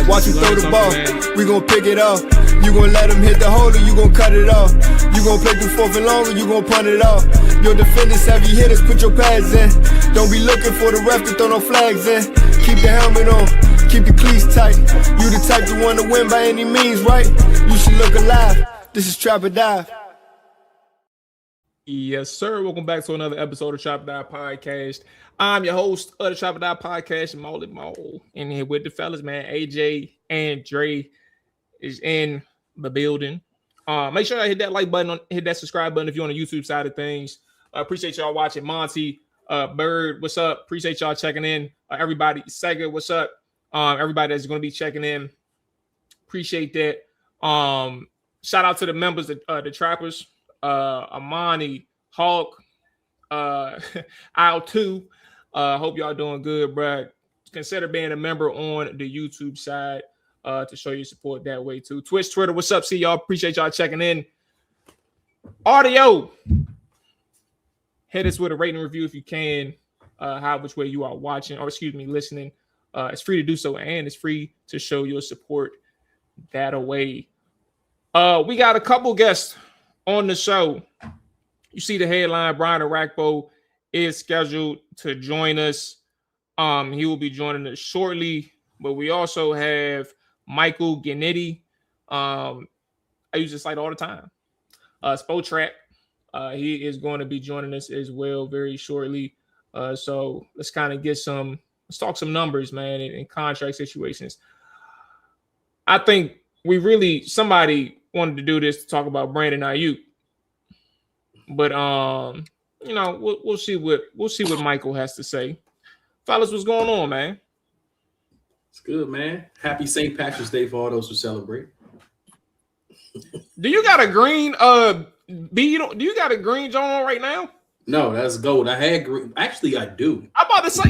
Watch him throw the ball, we gon' pick it off. You gon' let him hit the hole or you gon' cut it off. You gon' play through fourth and long or you gon' punt it off. Your defenders, heavy hitters, put your pads in. Don't be looking for the ref to throw no flags in. Keep the helmet on, keep the cleats tight. You the type to want to win by any means, right? You should look alive. This is Trap or Dive. Yes, sir. Welcome back to another episode of Trap or Dive Podcast. I'm your host of the Trap or Dive Podcast, Mual. In here with the fellas, man. AJ and Dre is in the building. Make sure I hit that like button, hit that subscribe button if you're on the YouTube side of things. Appreciate y'all watching. Monty, Bird, what's up? Appreciate y'all checking in. Everybody, Sega, what's up? Everybody that's going to be checking in. Appreciate that. Shout out to the members of the Trappers. Amani, Hawk, Isle 2. Hope y'all doing good, bro. Consider being a member on the YouTube side to show your support that way too. Twitch, Twitter, what's up? See y'all. Appreciate y'all checking in. Audio. Hit us with a rating review if you can. Which way you are watching, or excuse me, listening. It's free to do so, and it's free to show your support that away. We got a couple guests on the show. You see the headline, Brian Orakpo is scheduled to join us. He will be joining us shortly, but we also have Michael Ginnitti. I use this site all the time. Spotrac. He is going to be joining us as well very shortly. So let's kind of let's talk some numbers, man, and contract situations. I think somebody wanted to do this to talk about Brandon Aiyuk. But we'll see what Michael has to say. Fellas, what's going on, man? It's good, man. Happy St. Patrick's Day for all those who celebrate. Do you got a green do you got a green John on right now? No, that's gold. I had green. Actually, I do. I'm about to say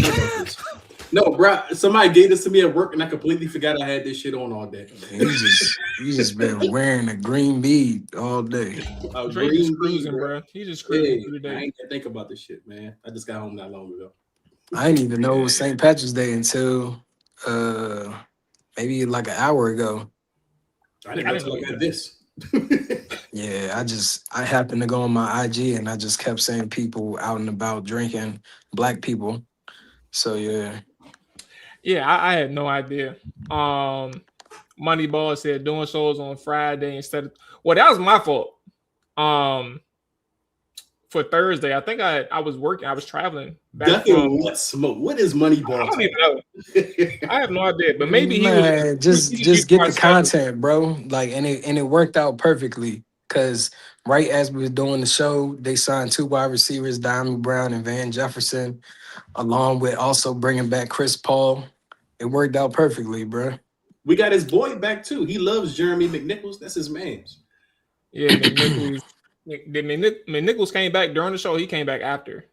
no, bro. Somebody gave this to me at work, and I completely forgot I had this shit on all day. You just been wearing a green bead all day. Green cruising, bro. He's just cruising today. I ain't gonna think about this shit, man. I just got home not long ago. I didn't even know it was St. Patrick's Day until maybe like an hour ago. I didn't know until I got this. Yeah, I happened to go on my IG and I just kept saying people out and about drinking, black people. So yeah. Yeah, I had no idea. Moneyball said doing shows on Friday instead of that was my fault. For Thursday, I think I was working. I was traveling back from. What smoke? What is Moneyball? I don't even know. I have no idea, but maybe he Man, was. just get the content, bro. Like, and it worked out perfectly. Cause right as we were doing the show, they signed 2 wide receivers, Diamond Brown and Van Jefferson, along with also bringing back Chris Paul. It worked out perfectly, bro. We got his boy back too. He loves Jeremy McNichols. That's his man's. Yeah, McNichols. McNichols came back during the show. He came back after.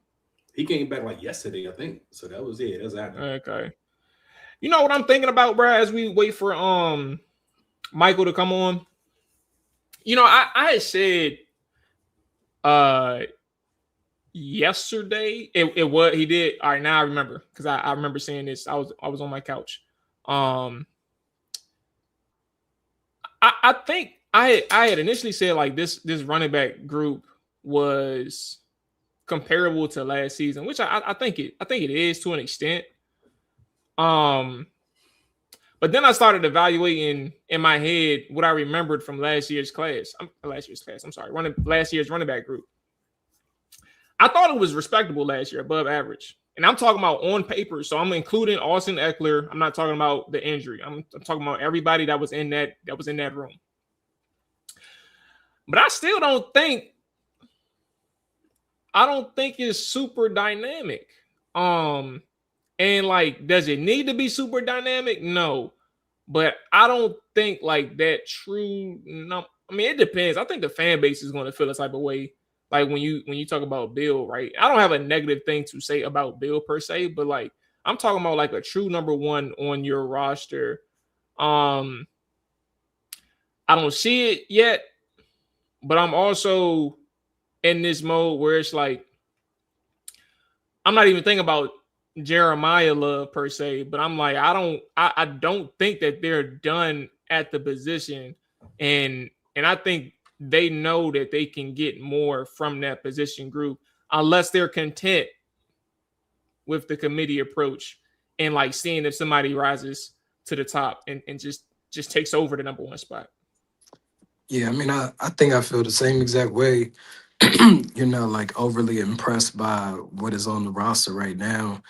He came back like yesterday, I think. So that was it. That's after. Okay. You know what I'm thinking about, bro? As we wait for Michael to come on. You know, I had said yesterday it was he did. All right, now I remember because I remember saying this. I was on my couch. I think I had initially said like this running back group was comparable to last season, which I think it is to an extent. But then I started evaluating in my head what I remembered from last year's class. Last year's running back group. I thought it was respectable last year, above average. And I'm talking about on paper. So I'm including Austin Eckler. I'm not talking about the injury. I'm talking about everybody that was in that room. But I still don't think it's super dynamic. And like, does it need to be super dynamic? No. But I don't think like that true. No, I mean, it depends. I think the fan base is going to feel a type of way. Like when you talk about Bill, right? I don't have a negative thing to say about Bill per se, but like I'm talking about like a true number one on your roster. I don't see it yet, but I'm also in this mode where it's like I'm not even thinking about Jeremiah Love per se, but I'm like I don't think that they're done at the position, and I think they know that they can get more from that position group unless they're content with the committee approach and like seeing if somebody rises to the top and just takes over the number one spot. Yeah, I mean, I think I feel the same exact way. You're not like overly impressed by what is on the roster right now.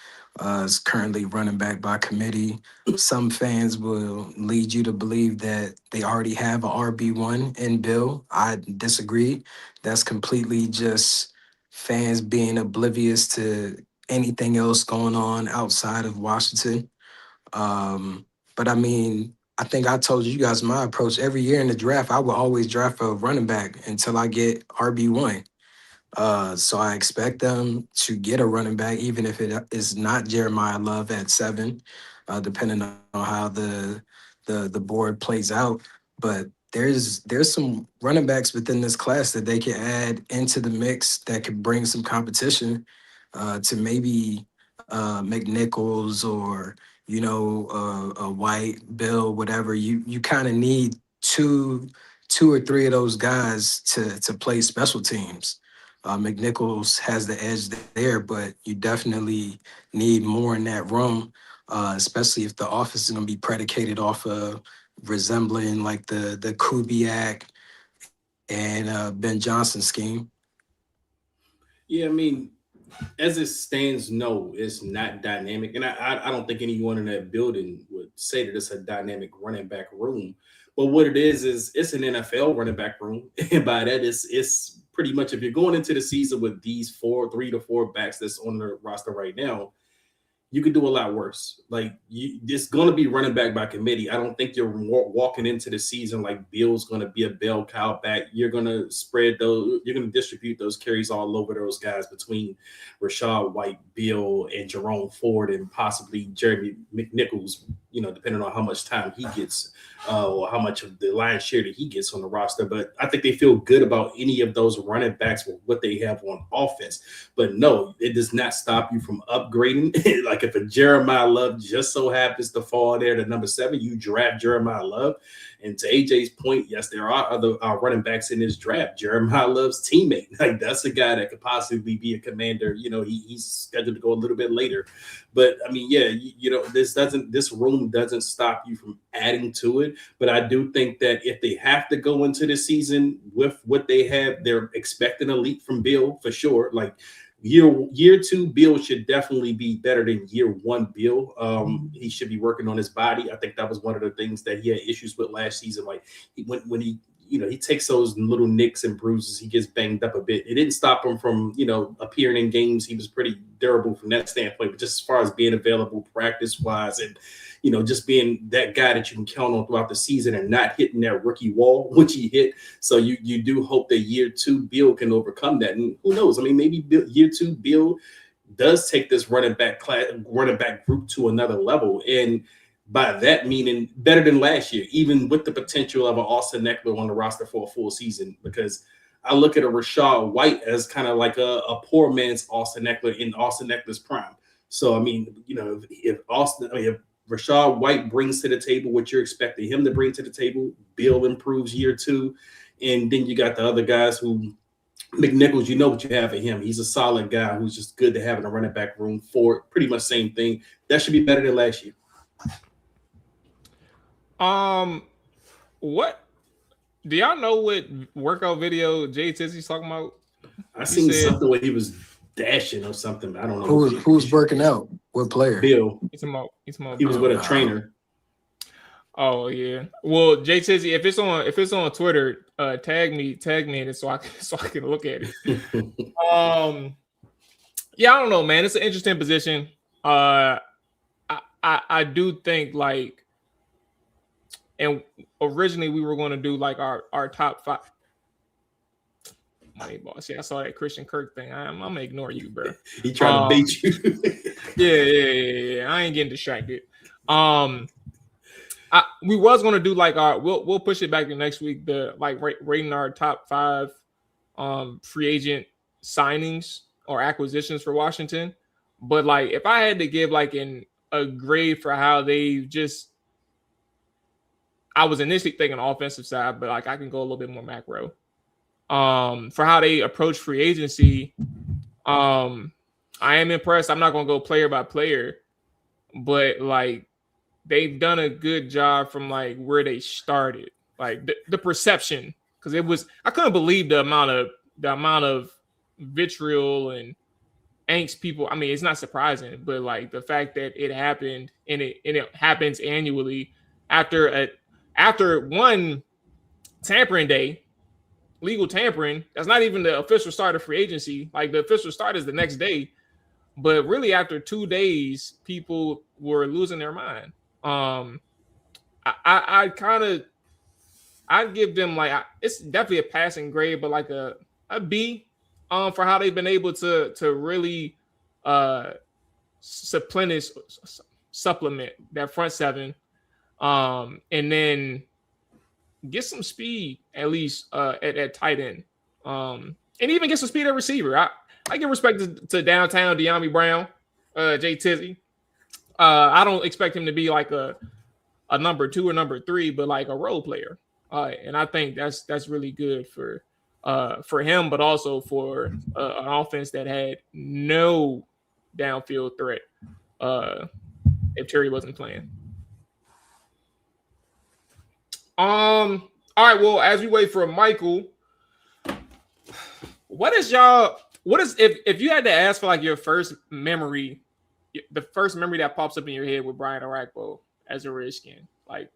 It's currently running back by committee. Some fans will lead you to believe that they already have a RB1 in Bill. I disagree. That's completely just fans being oblivious to anything else going on outside of Washington. But I mean, I think I told you guys my approach. Every year in the draft, I will always draft a running back until I get RB1. So I expect them to get a running back, even if it is not Jeremiah Love at 7, depending on how the board plays out. But there's some running backs within this class that they can add into the mix that could bring some competition to maybe McNichols or a White, Bill, whatever. You kind of need two or three of those guys to play special teams. McNichols has the edge there, but you definitely need more in that room, especially if the offense is going to be predicated off of resembling like the Kubiak and Ben Johnson scheme. Yeah, I mean, as it stands, no, it's not dynamic. And I don't think anyone in that building would say that it's a dynamic running back room. But what it is it's an NFL running back room. And by that, it's pretty much if you're going into the season with these 3 to 4 backs that's on the roster right now, you could do a lot worse. Like it's going to be running back by committee. I don't think you're walking into the season like Bill's going to be a bell cow back. You're going to spread those. You're going to distribute those carries all over those guys between Rashad White, Bill, and Jerome Ford, and possibly Jeremy McNichols depending on how much time he gets or how much of the lion's share that he gets on the roster. But I think they feel good about any of those running backs with what they have on offense. But no, it does not stop you from upgrading. Like if a Jeremiah Love just so happens to fall there to number 7, you draft Jeremiah Love. And to AJ's point, yes, there are other running backs in this draft. Jeremiah Love's teammate, like that's a guy that could possibly be a commander. He's scheduled to go a little bit later. But I mean, yeah, this room doesn't stop you from adding to it. But I do think that if they have to go into the season with what they have, they're expecting a leap from Bill for sure. Like year 2 Bill should definitely be better than year 1 Bill. He should be working on his body. I think that was one of the things that he had issues with last season. Like when he he takes those little nicks and bruises, he gets banged up a bit. It didn't stop him from appearing in games. He was pretty durable from that standpoint. But just as far as being available practice wise and just being that guy that you can count on throughout the season and not hitting that rookie wall, which he hit. So you do hope that year 2 Bill can overcome that. And who knows? I mean, maybe year 2 Bill does take this running back group to another level. And by that meaning better than last year, even with the potential of an Austin Eckler on the roster for a full season, because I look at a Rachaad White as kind of like a poor man's Austin Eckler in Austin Eckler's prime. So, I mean, if Rachaad White brings to the table what you're expecting him to bring to the table, Bill improves year 2. And then you got the other guys who McNichols, what you have in him. He's a solid guy who's just good to have in a running back room for pretty much same thing. That should be better than last year. What do y'all know what workout video Jay Tizzy's talking about? I seen something where he was dashing or something. I don't know who's working out. What player? Bill. It's a he was with a trainer. Oh yeah. Well, Jay Tizzy, if it's on Twitter, tag me in it so I can look at it. Yeah, I don't know, man. It's an interesting position. I do think like. And originally we were going to do like our top 5. Money boss. Yeah, I saw that Christian Kirk thing. I'm gonna ignore you, bro. He trying to bait you. Yeah. I ain't getting distracted. We was gonna do like we'll push it back to next week. The like rating our top 5 free agent signings or acquisitions for Washington. But like if I had to give like a grade for how they just. I was initially thinking offensive side, but like I can go a little bit more macro. For how they approach free agency, I am impressed. I'm not gonna go player by player, but like they've done a good job from like where they started, like the perception, because I couldn't believe the amount of vitriol and angst people. I mean, it's not surprising, but like the fact that it happened and it happens annually after one tampering day, legal tampering, that's not even the official start of free agency. Like the official start is the next day. But really after 2 days, people were losing their mind. I'd give them like, it's definitely a passing grade, but like a B for how they've been able to really supplement that front 7. And then get some speed at least at tight end, and even get some speed at receiver. I give respect to downtown De'Ami Brown, Jay Tizzy. I don't expect him to be like a number 2 or number 3, but like a role player. And I think that's really good for him, but also for an offense that had no downfield threat if Terry wasn't playing. All right, well, as we wait for Michael, if you had to ask for like your first memory, the first memory that pops up in your head with Brian Orakpo as a Redskin, like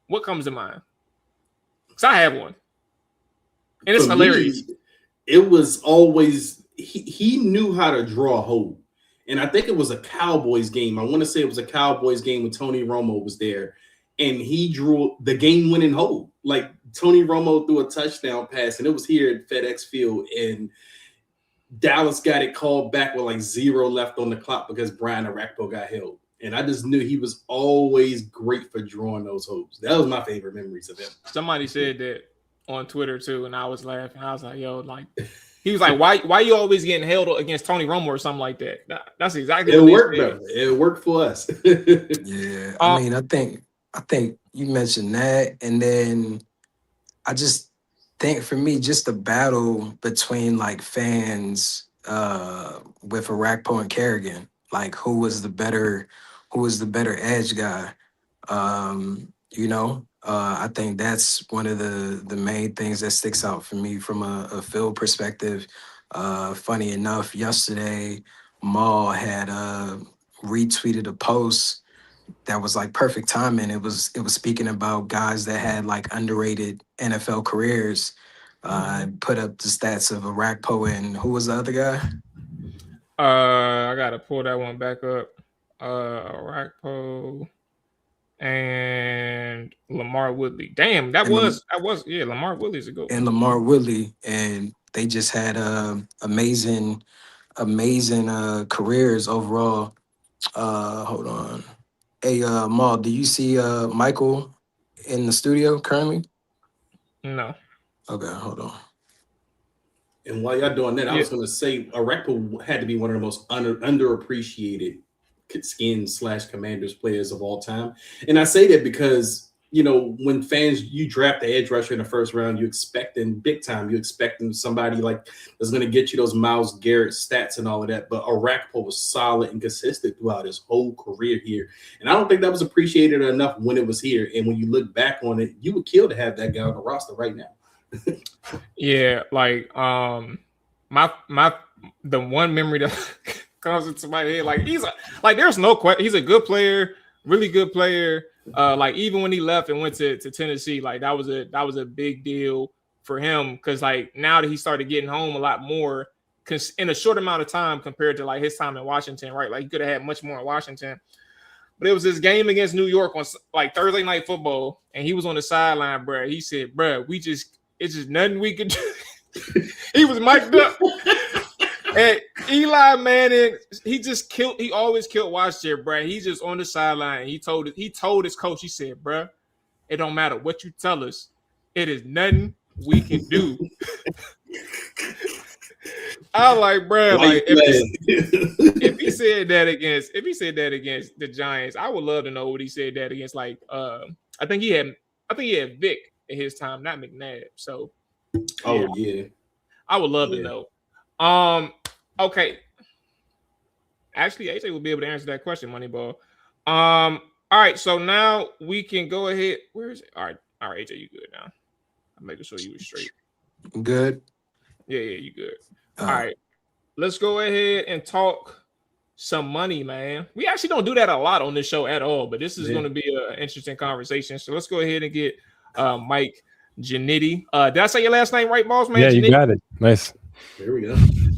what comes to mind? Because I have one. And it's hilarious. It was always he knew how to draw a hold. And I think it was a Cowboys game. I want to say it was a Cowboys game when Tony Romo was there. And he drew the game-winning hold. Like Tony Romo threw a touchdown pass, and it was here at FedEx Field, and Dallas got it called back with like 0 left on the clock because Brian Orakpo got held. And I just knew he was always great for drawing those hopes. That was my favorite memories of him. Somebody said that on Twitter too, and I was laughing. I was like, yo, like he was like, why you always getting held against Tony Romo or something like that? That's exactly it what worked though. It worked for us. Yeah. I mean, I think you mentioned that, and then I just think for me, just the battle between like fans with Orakpo and Kerrigan, like who was the better edge guy. I think that's one of the main things that sticks out for me from a field perspective. Funny enough, yesterday Mual had retweeted a post that was like perfect timing. It was speaking about guys that had like underrated NFL careers. Put up the stats of Orakpo and who was the other guy? I gotta pull that one back up. Orakpo and Lamar Woodley. Damn, that was Lamar Woodley's a good one. And Lamar Woodley, and they just had amazing careers overall. Hold on. Hey, Maul, do you see Michael in the studio currently? No. Okay, hold on. And while y'all doing that, I was going to say Orakpo had to be one of the most underappreciated Skins/Commanders players of all time. And I say that because, when fans, you draft the edge rusher in the first round, you expecting big time. You expecting somebody like that's going to get you those Myles Garrett stats and all of that. But Orakpo was solid and consistent throughout his whole career here. And I don't think that was appreciated enough when it was here. And when you look back on it, you would kill to have that guy on the roster right now. Yeah, like the one memory that comes into my head, like there's no question, he's a good player, really good player. Like even when he left and went to Tennessee, like that was a big deal for him because like now that he started getting home a lot more in a short amount of time compared to like his time in Washington, right? Like he could have had much more in Washington. But it was this game against New York on like Thursday Night Football, and he was on the sideline, bro. He said, bro, it's just nothing we could do. He was mic'd up. And Eli Manning, he always killed Washington, bro. He's just on the sideline. He told his coach, he said, bro, it don't matter what you tell us. It is nothing we can do. I was like, bro, like if he said that against the Giants, I would love to know what he said that against. Like, I think he had Vic at his time, not McNabb. So, yeah, I would love to know. Okay. Actually, AJ will be able to answer that question, Moneyball. All right, so now we can go ahead. Where is it? All right, AJ, you good now? I'm making sure you were straight. Good. Yeah, you good. All right, let's go ahead and talk some money, man. We actually don't do that a lot on this show at all, but this is going to be an interesting conversation. So let's go ahead and get Mike Ginnitti. Did I say your last name right, boss man? Yeah, Ginnitti? you got it. Nice. There we go.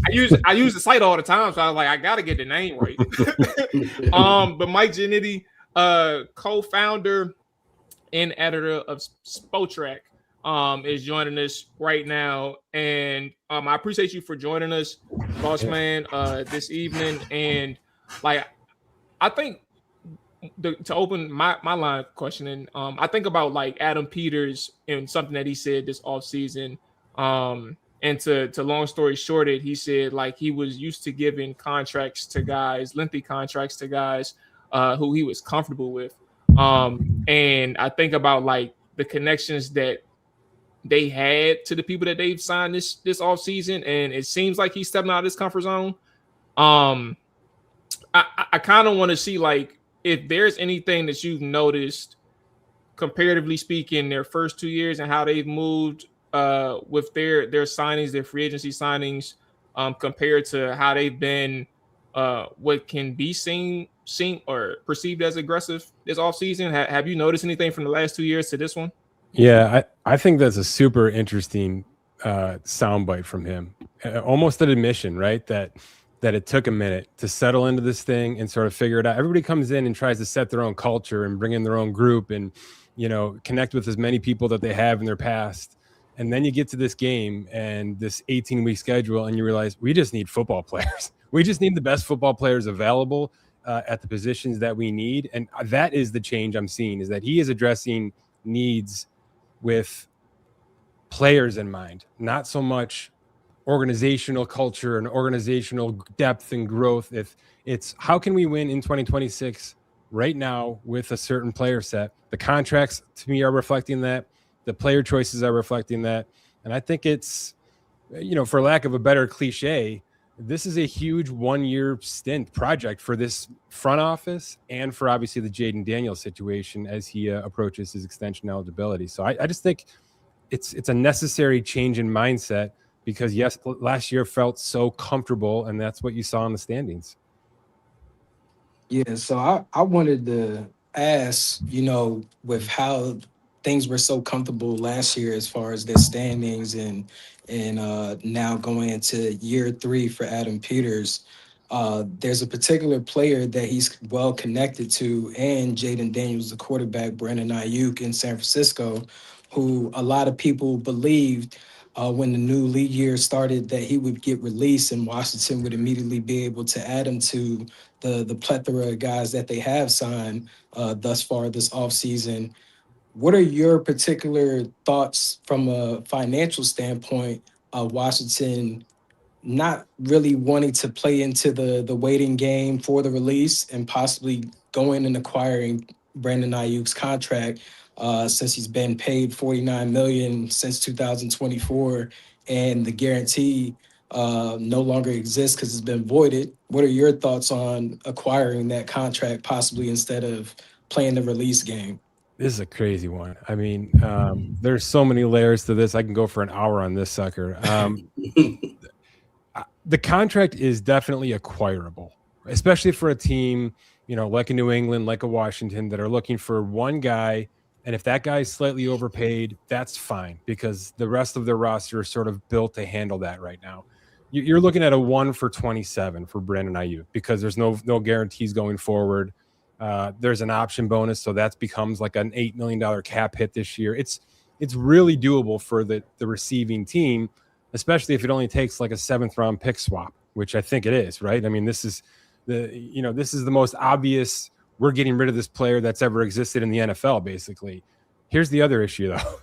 I use the site all the time, so I was like, I gotta get the name right. But Mike Ginnitti, co-founder and editor of Spotrac, is joining us right now, and I appreciate you for joining us, boss man, this evening. And like, I think to open my line of questioning, I think about like Adam Peters and something that he said this offseason. And to long story shorted, he said like he was used to giving contracts to guys, lengthy contracts to guys who he was comfortable with. And I think about like the connections that they had to the people that they've signed this offseason, and it seems like he's stepping out of his comfort zone. I kind of want to see like if there's anything that you've noticed, comparatively speaking, their first 2 years and how they've moved with their signings, their free agency signings, compared to how they've been, what can be seen or perceived as aggressive this offseason. Have you noticed anything from the last 2 years to this one? Yeah, I think that's a super interesting soundbite from him. Almost an admission, right? That it took a minute to settle into this thing and sort of figure it out. Everybody comes in and tries to set their own culture and bring in their own group and, connect with as many people that they have in their past. And then you get to this game and this 18-week schedule and you realize we just need football players. We just need the best football players available. at the positions that we need. And that is the change I'm seeing, is that he is addressing needs with players in mind, not so much organizational culture and organizational depth and growth. If it's how can we win in 2026 right now with a certain player set. The contracts to me are reflecting that. The player choices are reflecting that. And I think it's, for lack of a better cliche, this is a huge 1-year stint project for this front office and for obviously the Jaden Daniels situation as he approaches his extension eligibility. So I just think it's a necessary change in mindset, because yes, last year felt so comfortable, and that's what you saw in the standings. Yeah, so I wanted to ask, with how things were so comfortable last year as far as their standings and now going into year 3 for Adam Peters, there's a particular player that he's well connected to, and Jaden Daniels, the quarterback, Brandon Aiyuk in San Francisco, who a lot of people believed when the new league year started that he would get released and Washington would immediately be able to add him to the plethora of guys that they have signed thus far this offseason. What are your particular thoughts from a financial standpoint of Washington not really wanting to play into the waiting game for the release and possibly going and acquiring Brandon Aiyuk's contract since he's been paid $49 million since 2024 and the guarantee no longer exists because it's been voided? What are your thoughts on acquiring that contract possibly instead of playing the release game? This is a crazy one. I mean, there's so many layers to this. I can go for an hour on this sucker. The contract is definitely acquirable, especially for a team, like a New England, like a Washington, that are looking for one guy. And if that guy is slightly overpaid, that's fine, because the rest of their roster is sort of built to handle that right now. You're looking at a 1 for 27 for Brandon Aiyuk, because there's no guarantees going forward. There's an option bonus, so that becomes like an $8 million cap hit this year. It's really doable for the receiving team, especially if it only takes like a 7th round pick swap, which I think it is, right? I mean, this is the most obvious, we're getting rid of this player that's ever existed in the NFL, basically. Here's the other issue, though.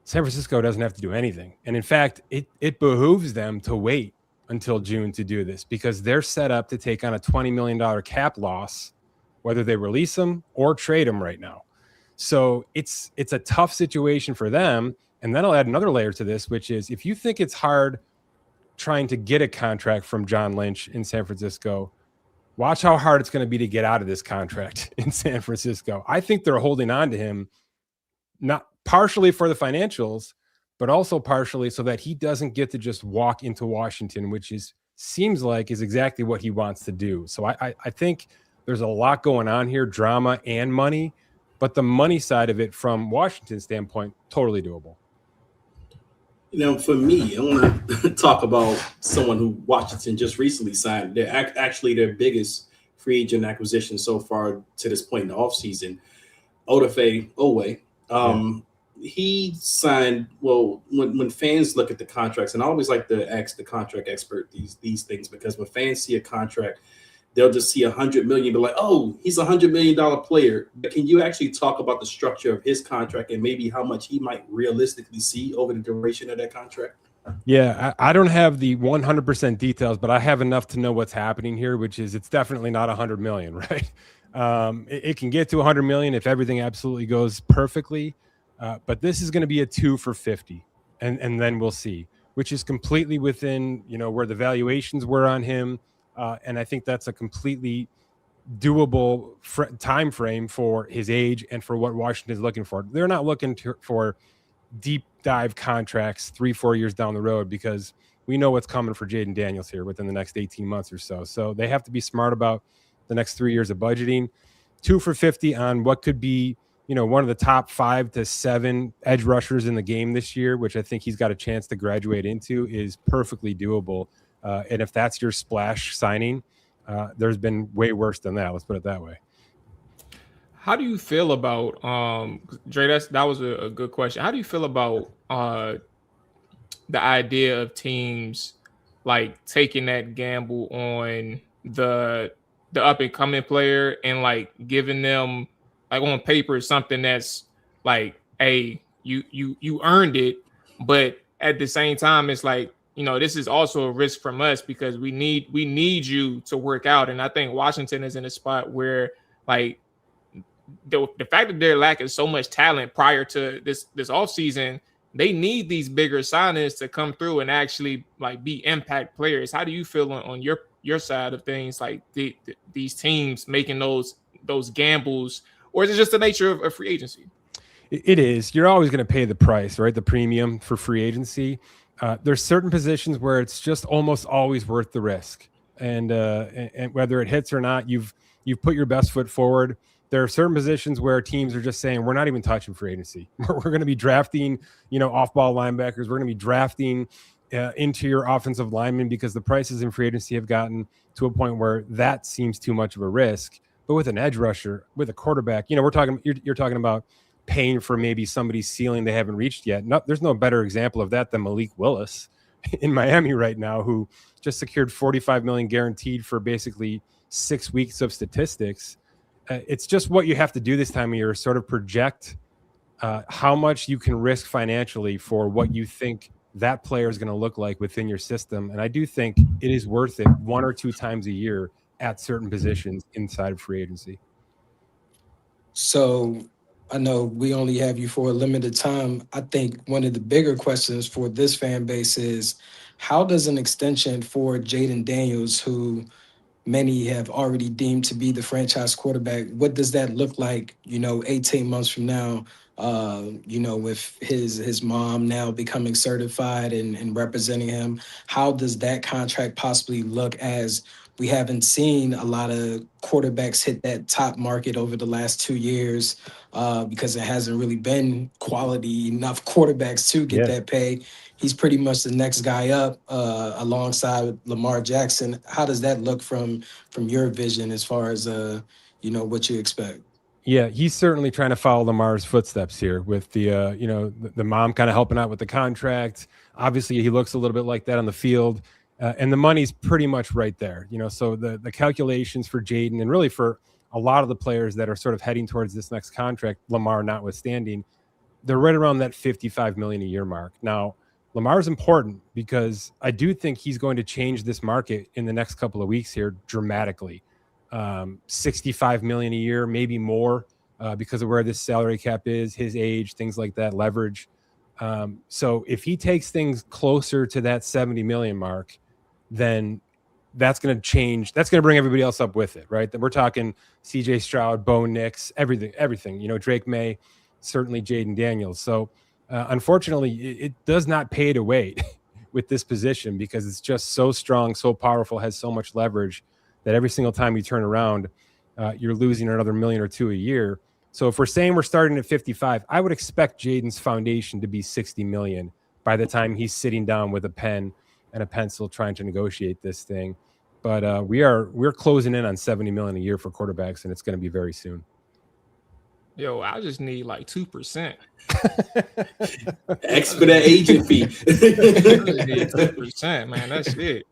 San Francisco doesn't have to do anything. And in fact, it behooves them to wait until June to do this, because they're set up to take on a $20 million cap loss, whether they release him or trade him right now. So it's a tough situation for them. And then I'll add another layer to this, which is, if you think it's hard trying to get a contract from John Lynch in San Francisco, watch how hard it's going to be to get out of this contract in San Francisco. I think they're holding on to him, not partially for the financials, but also partially so that he doesn't get to just walk into Washington, which seems like is exactly what he wants to do. So I think there's a lot going on here, drama and money, but the money side of it from Washington's standpoint, totally doable. For me, I want to talk about someone who Washington just recently signed. They're actually their biggest free agent acquisition so far to this point in the offseason, Odafe Oweh. He signed, when fans look at the contracts, and I always like to ask the contract expert these things, because when fans see a contract, they'll just see $100 million, but like, oh, he's a $100 million player. But can you actually talk about the structure of his contract and maybe how much he might realistically see over the duration of that contract? Yeah, I don't have the 100% details, but I have enough to know what's happening here, which is it's definitely not $100 million, right? It can get to $100 million if everything absolutely goes perfectly, but this is going to be a 2 for 50, and then we'll see, which is completely within where the valuations were on him. And I think that's a completely doable time frame for his age and for what Washington is looking for. They're not looking for deep dive contracts 3-4 years down the road, because we know what's coming for Jaden Daniels here within the next 18 months or so. So they have to be smart about the next 3 years of budgeting. 2 for 50 on what could be, one of the top 5 to 7 edge rushers in the game this year, which I think he's got a chance to graduate into, is perfectly doable. And if that's your splash signing, there's been way worse than that. Let's put it that way. How do you feel about Dre? That was a good question. How do you feel about the idea of teams like taking that gamble on the the up and coming player and like giving them like on paper something that's like, hey, you earned it, but at the same time, it's like, you know, this is also a risk from us because we need you to work out. And I think Washington is in a spot where like the fact that they're lacking so much talent prior to this offseason, they need these bigger signings to come through and actually like be impact players. How do you feel on your side of things, like these teams making those gambles, or is it just the nature of free agency? It is. You're always going to pay the price, right? The premium for free agency. There's certain positions where it's just almost always worth the risk, and whether it hits or not, you've put your best foot forward. There are certain positions where teams are just saying, we're not even touching free agency. We're going to be drafting, off-ball linebackers. We're going to be drafting interior offensive linemen because the prices in free agency have gotten to a point where that seems too much of a risk. But with an edge rusher, with a quarterback, you're talking about paying for maybe somebody's ceiling they haven't reached yet. There's no better example of that than Malik Willis in Miami right now, who just secured $45 million guaranteed for basically 6 weeks of statistics. It's just what you have to do this time of year, sort of project how much you can risk financially for what you think that player is going to look like within your system. And I do think it is worth it 1 or 2 times a year at certain positions inside of free agency. So I know we only have you for a limited time. I think one of the bigger questions for this fan base is, how does an extension for Jayden Daniels, who many have already deemed to be the franchise quarterback, what does that look like, 18 months from now, with his mom now becoming certified and representing him? How does that contract possibly look, as we haven't seen a lot of quarterbacks hit that top market over the last 2 years because it hasn't really been quality enough quarterbacks to get that pay. He's pretty much the next guy up alongside Lamar Jackson. How does that look from your vision as far as, what you expect? Yeah, he's certainly trying to follow Lamar's footsteps here with the mom kind of helping out with the contract. Obviously, he looks a little bit like that on the field. And the money's pretty much right there, so the calculations for Jayden and really for a lot of the players that are sort of heading towards this next contract, Lamar notwithstanding, they're right around that $55 million a year mark. Now, Lamar's important because I do think he's going to change this market in the next couple of weeks here dramatically. $65 million a year, maybe more, because of where this salary cap is, his age, things like that, leverage. So if he takes things closer to that 70 million mark, then that's going to change. That's going to bring everybody else up with it, right? That we're talking CJ Stroud, Bo Nix, everything, Drake May, certainly Jayden Daniels. So unfortunately, it does not pay to wait with this position because it's just so strong, so powerful, has so much leverage that every single time you turn around, you're losing another $1 million or $2 million a year. So if we're saying we're starting at 55, I would expect Jayden's foundation to be 60 million by the time he's sitting down with a pen and a pencil trying to negotiate this thing. But we're closing in on 70 million a year for quarterbacks, and it's going to be very soon. Yo, I just need like 2%. Expedite agent fee. 2%, man. That's it.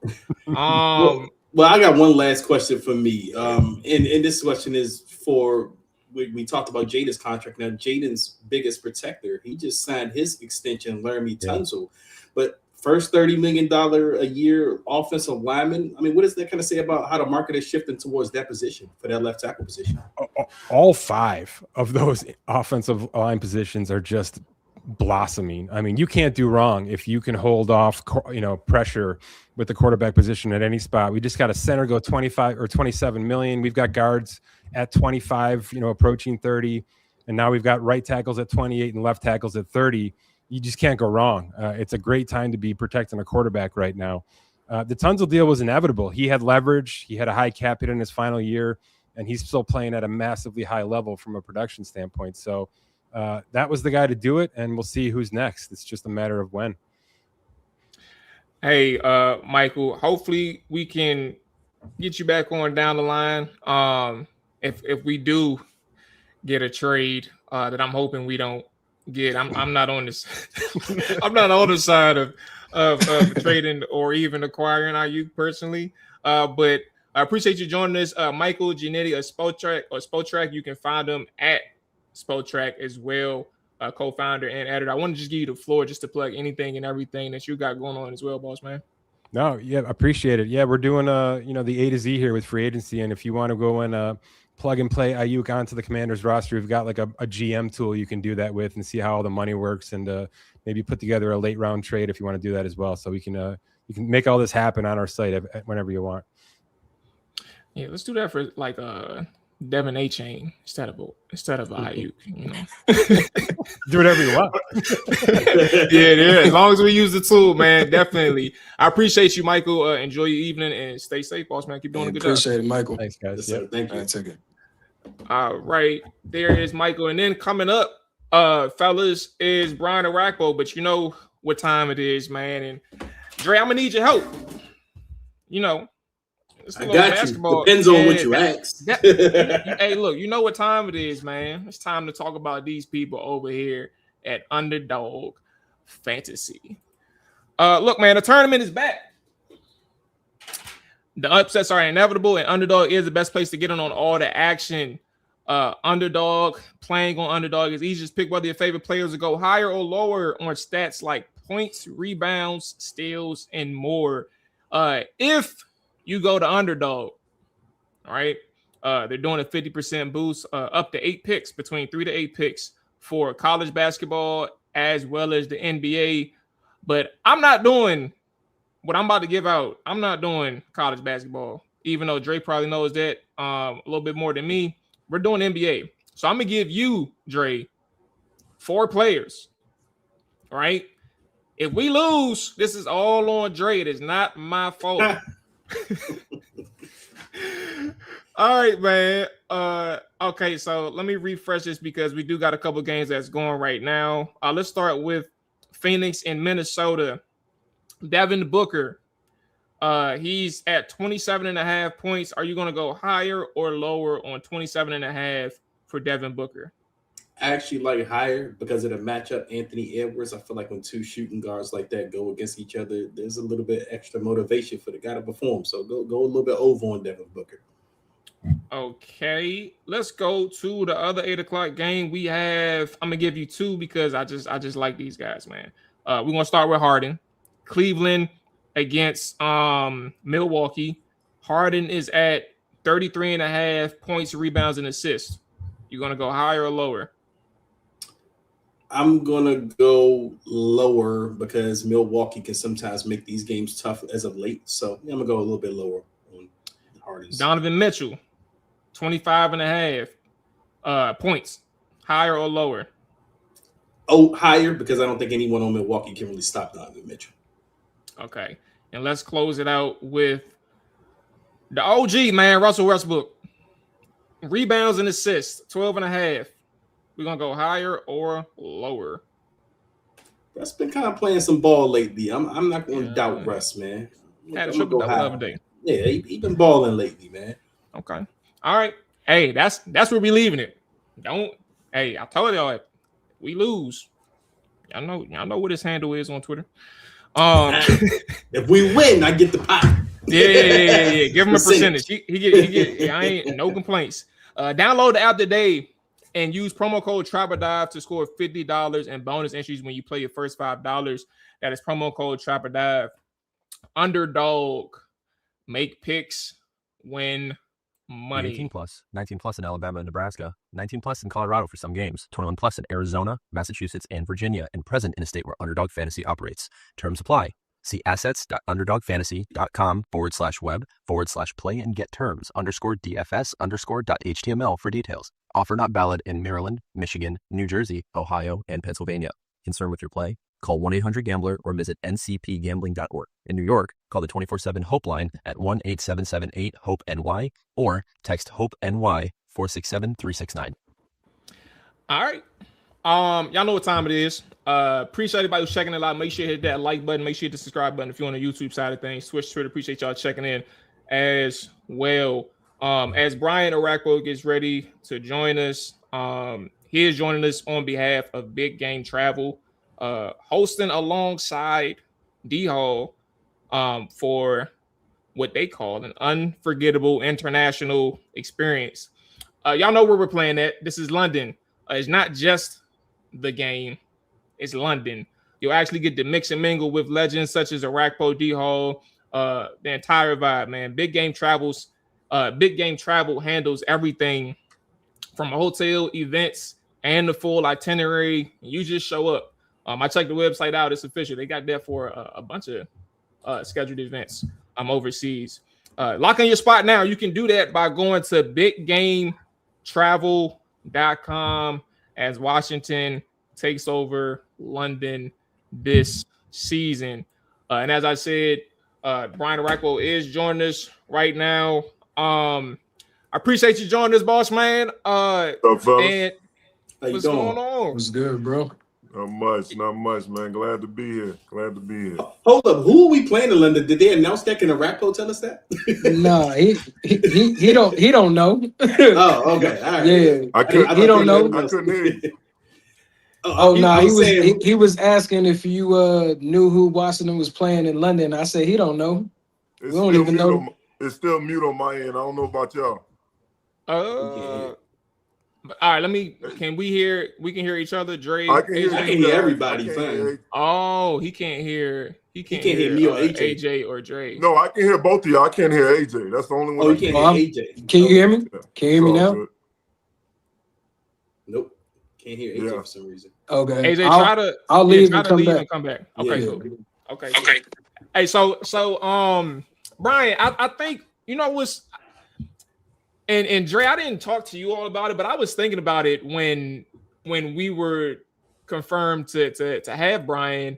Well, I got one last question for me. And this question is for, we talked about Jayden's contract. Now, Jayden's biggest protector, he just signed his extension, Laramie Tunsil. But first $30 million a year offensive lineman. I mean, what does that kind of say about how the market is shifting towards that position, for that left tackle position? All 5 of those offensive line positions are just blossoming. I mean, you can't do wrong if you can hold off, pressure with the quarterback position at any spot. We just got a center go 25 or 27 million. We've got guards at 25, approaching 30. And now we've got right tackles at 28 and left tackles at 30. You just can't go wrong. It's a great time to be protecting a quarterback right now. The Tunsil deal was inevitable. He had leverage. He had a high cap hit in his final year, and he's still playing at a massively high level from a production standpoint. So that was the guy to do it, and we'll see who's next. It's just a matter of when. Hey, Michael, hopefully we can get you back on down the line. If we do get a trade that I'm hoping we don't get, I'm not on this. I'm not on the side of trading or even acquiring Aiyuk personally. But I appreciate you joining us, Michael Ginnitti of Spotrac. You can find him at Spotrac as well, co-founder and editor. I want to just give you the floor just to plug anything and everything that you got going on as well, boss man. No, yeah, appreciate it. Yeah, we're doing the A to Z here with free agency, and if you want to go and plug and play Aiyuk onto the Commanders roster, we've got like a GM tool you can do that with and see how all the money works, and maybe put together a late round trade if you want to do that as well. So we can you can make all this happen on our site whenever you want. Yeah, let's do that for like Devin A. Chain instead of Aiyuk. You know, do whatever you want. yeah. As long as we use the tool, man, definitely. I appreciate you, Michael. Enjoy your evening and stay safe, boss man. Keep doing a good job. Appreciate it, Michael. Thanks, guys. Yes, sir. Thank you. All right, take it. All right, there is Michael, and then coming up, fellas, is Brian Orakpo. But you know what time it is, man. And Dre, I'm gonna need your help. You know. I got basketball. You. Depends on what you ask. Hey, look, you know what time it is, man. It's time to talk about these people over here at Underdog Fantasy. Look, man, the tournament is back. The upsets are inevitable, and Underdog is the best place to get in on all the action. Underdog, playing on Underdog is easy to pick whether your favorite players will go higher or lower on stats like points, rebounds, steals, and more. If you go to Underdog, all right? They're doing a 50% boost, up to 8 picks, between 3 to 8 picks for college basketball as well as the NBA. But I'm not doing what I'm about to give out. I'm not doing college basketball, even though Dre probably knows that a little bit more than me. We're doing NBA. So I'm going to give you, Dre, 4 players, all right? If we lose, this is all on Dre. It is not my fault. All right, man. Okay, so let me refresh this because we do got a couple games that's going right now. Let's start with Phoenix and Minnesota. Devin Booker, he's at 27.5 points. Are you going to go higher or lower on 27.5 for Devin Booker? I actually like higher because of the matchup. Anthony Edwards, I feel like when 2 shooting guards like that go against each other, there's a little bit extra motivation for the guy to perform. So go a little bit over on Devin Booker. Okay, let's go to the other 8 o'clock game. We have, I'm gonna give you 2 because I just like these guys, man. We're gonna start with Harden. Cleveland against Milwaukee. Harden is at 33.5 points, rebounds, and assists. You're gonna go higher or lower? I'm going to go lower because Milwaukee can sometimes make these games tough as of late. So I'm going to go a little bit lower on Harden. Donovan Mitchell, 25.5 points. Higher or lower? Oh, higher because I don't think anyone on Milwaukee can really stop Donovan Mitchell. Okay. And let's close it out with the OG, man, Russell Westbrook. Rebounds and assists, 12.5. We're going to go higher or lower? Russ been kind of playing some ball lately. I'm not going to doubt Russ, man. Had a triple double the other day. Yeah, he been balling lately, man. Okay. All right. Hey, that's where we leaving it. Hey, I told y'all, if we lose, y'all know what his handle is on Twitter. If we win, I get the pot. Yeah. Give him a percentage. He get. I ain't no complaints. Download the app today and use promo code TrapperDive to score $50 in bonus entries when you play your first $5. That is promo code TrapperDive. Underdog. Make picks. Win money. 18 plus. 19 plus in Alabama and Nebraska. 19 plus in Colorado for some games. 21 plus in Arizona, Massachusetts, and Virginia, and present in a state where Underdog Fantasy operates. Terms apply. See assets.underdogfantasy.com/web/play and get terms _DFS_.html for details. Offer not valid in Maryland, Michigan, New Jersey, Ohio, and Pennsylvania. Concerned with your play? Call 1-800-GAMBLER or visit ncpgambling.org. In New York, call the 24/7 Hope line at 1-877-8-HOPE-NY or text HOPE-NY 467-369. All right. Y'all know what time it is. Appreciate everybody who's checking it out. Make sure you hit that like button. Make sure you hit the subscribe button if you're on the YouTube side of things. Twitch, Twitter. Appreciate y'all checking in as well. As Brian Orakpo gets ready to join us, he is joining us on behalf of Big Game Travel, hosting alongside D Hall for what they call an unforgettable international experience. Y'all know where we're playing at. This is London. It's not just the game. It's London. You'll actually get to mix and mingle with legends such as Orakpo, D-Hall, the entire vibe, man. Big Game Travel handles everything from hotel, events, and the full itinerary. You just show up. I checked the website out. It's official. They got that for a bunch of scheduled events overseas. Lock in your spot now. You can do that by going to biggametravel.com as Washington takes over London this season. And as I said, Brian Orakpo is joining us right now. I appreciate you joining us, boss man. And what's going on? What's good, bro? Not much, man. Glad to be here. Hold up, who are we playing in London? Did they announce that? Can Orakpo tell us that? No, he don't know. Oh, okay. All right. Yeah, he don't know. I couldn't hear you. He was asking if you knew who Washington was playing in London. I said he don't know. We don't even know. It's still mute on my end. I don't know about y'all. All right, can we hear each other, Dre? I can hear everybody fine. Oh, he can't hear me or AJ or Dre. No, I can hear both of y'all. I can't hear AJ. That's the only one. Oh, you can't hear AJ. Can you hear me? Can you hear me now? Good. Nope. Can't hear AJ for some reason. Okay. AJ, I'll leave and come back. Okay, cool. Okay. Hey, so Brian, I think you know what's and Dre, I didn't talk to you all about it, but I was thinking about it when we were confirmed to have Brian.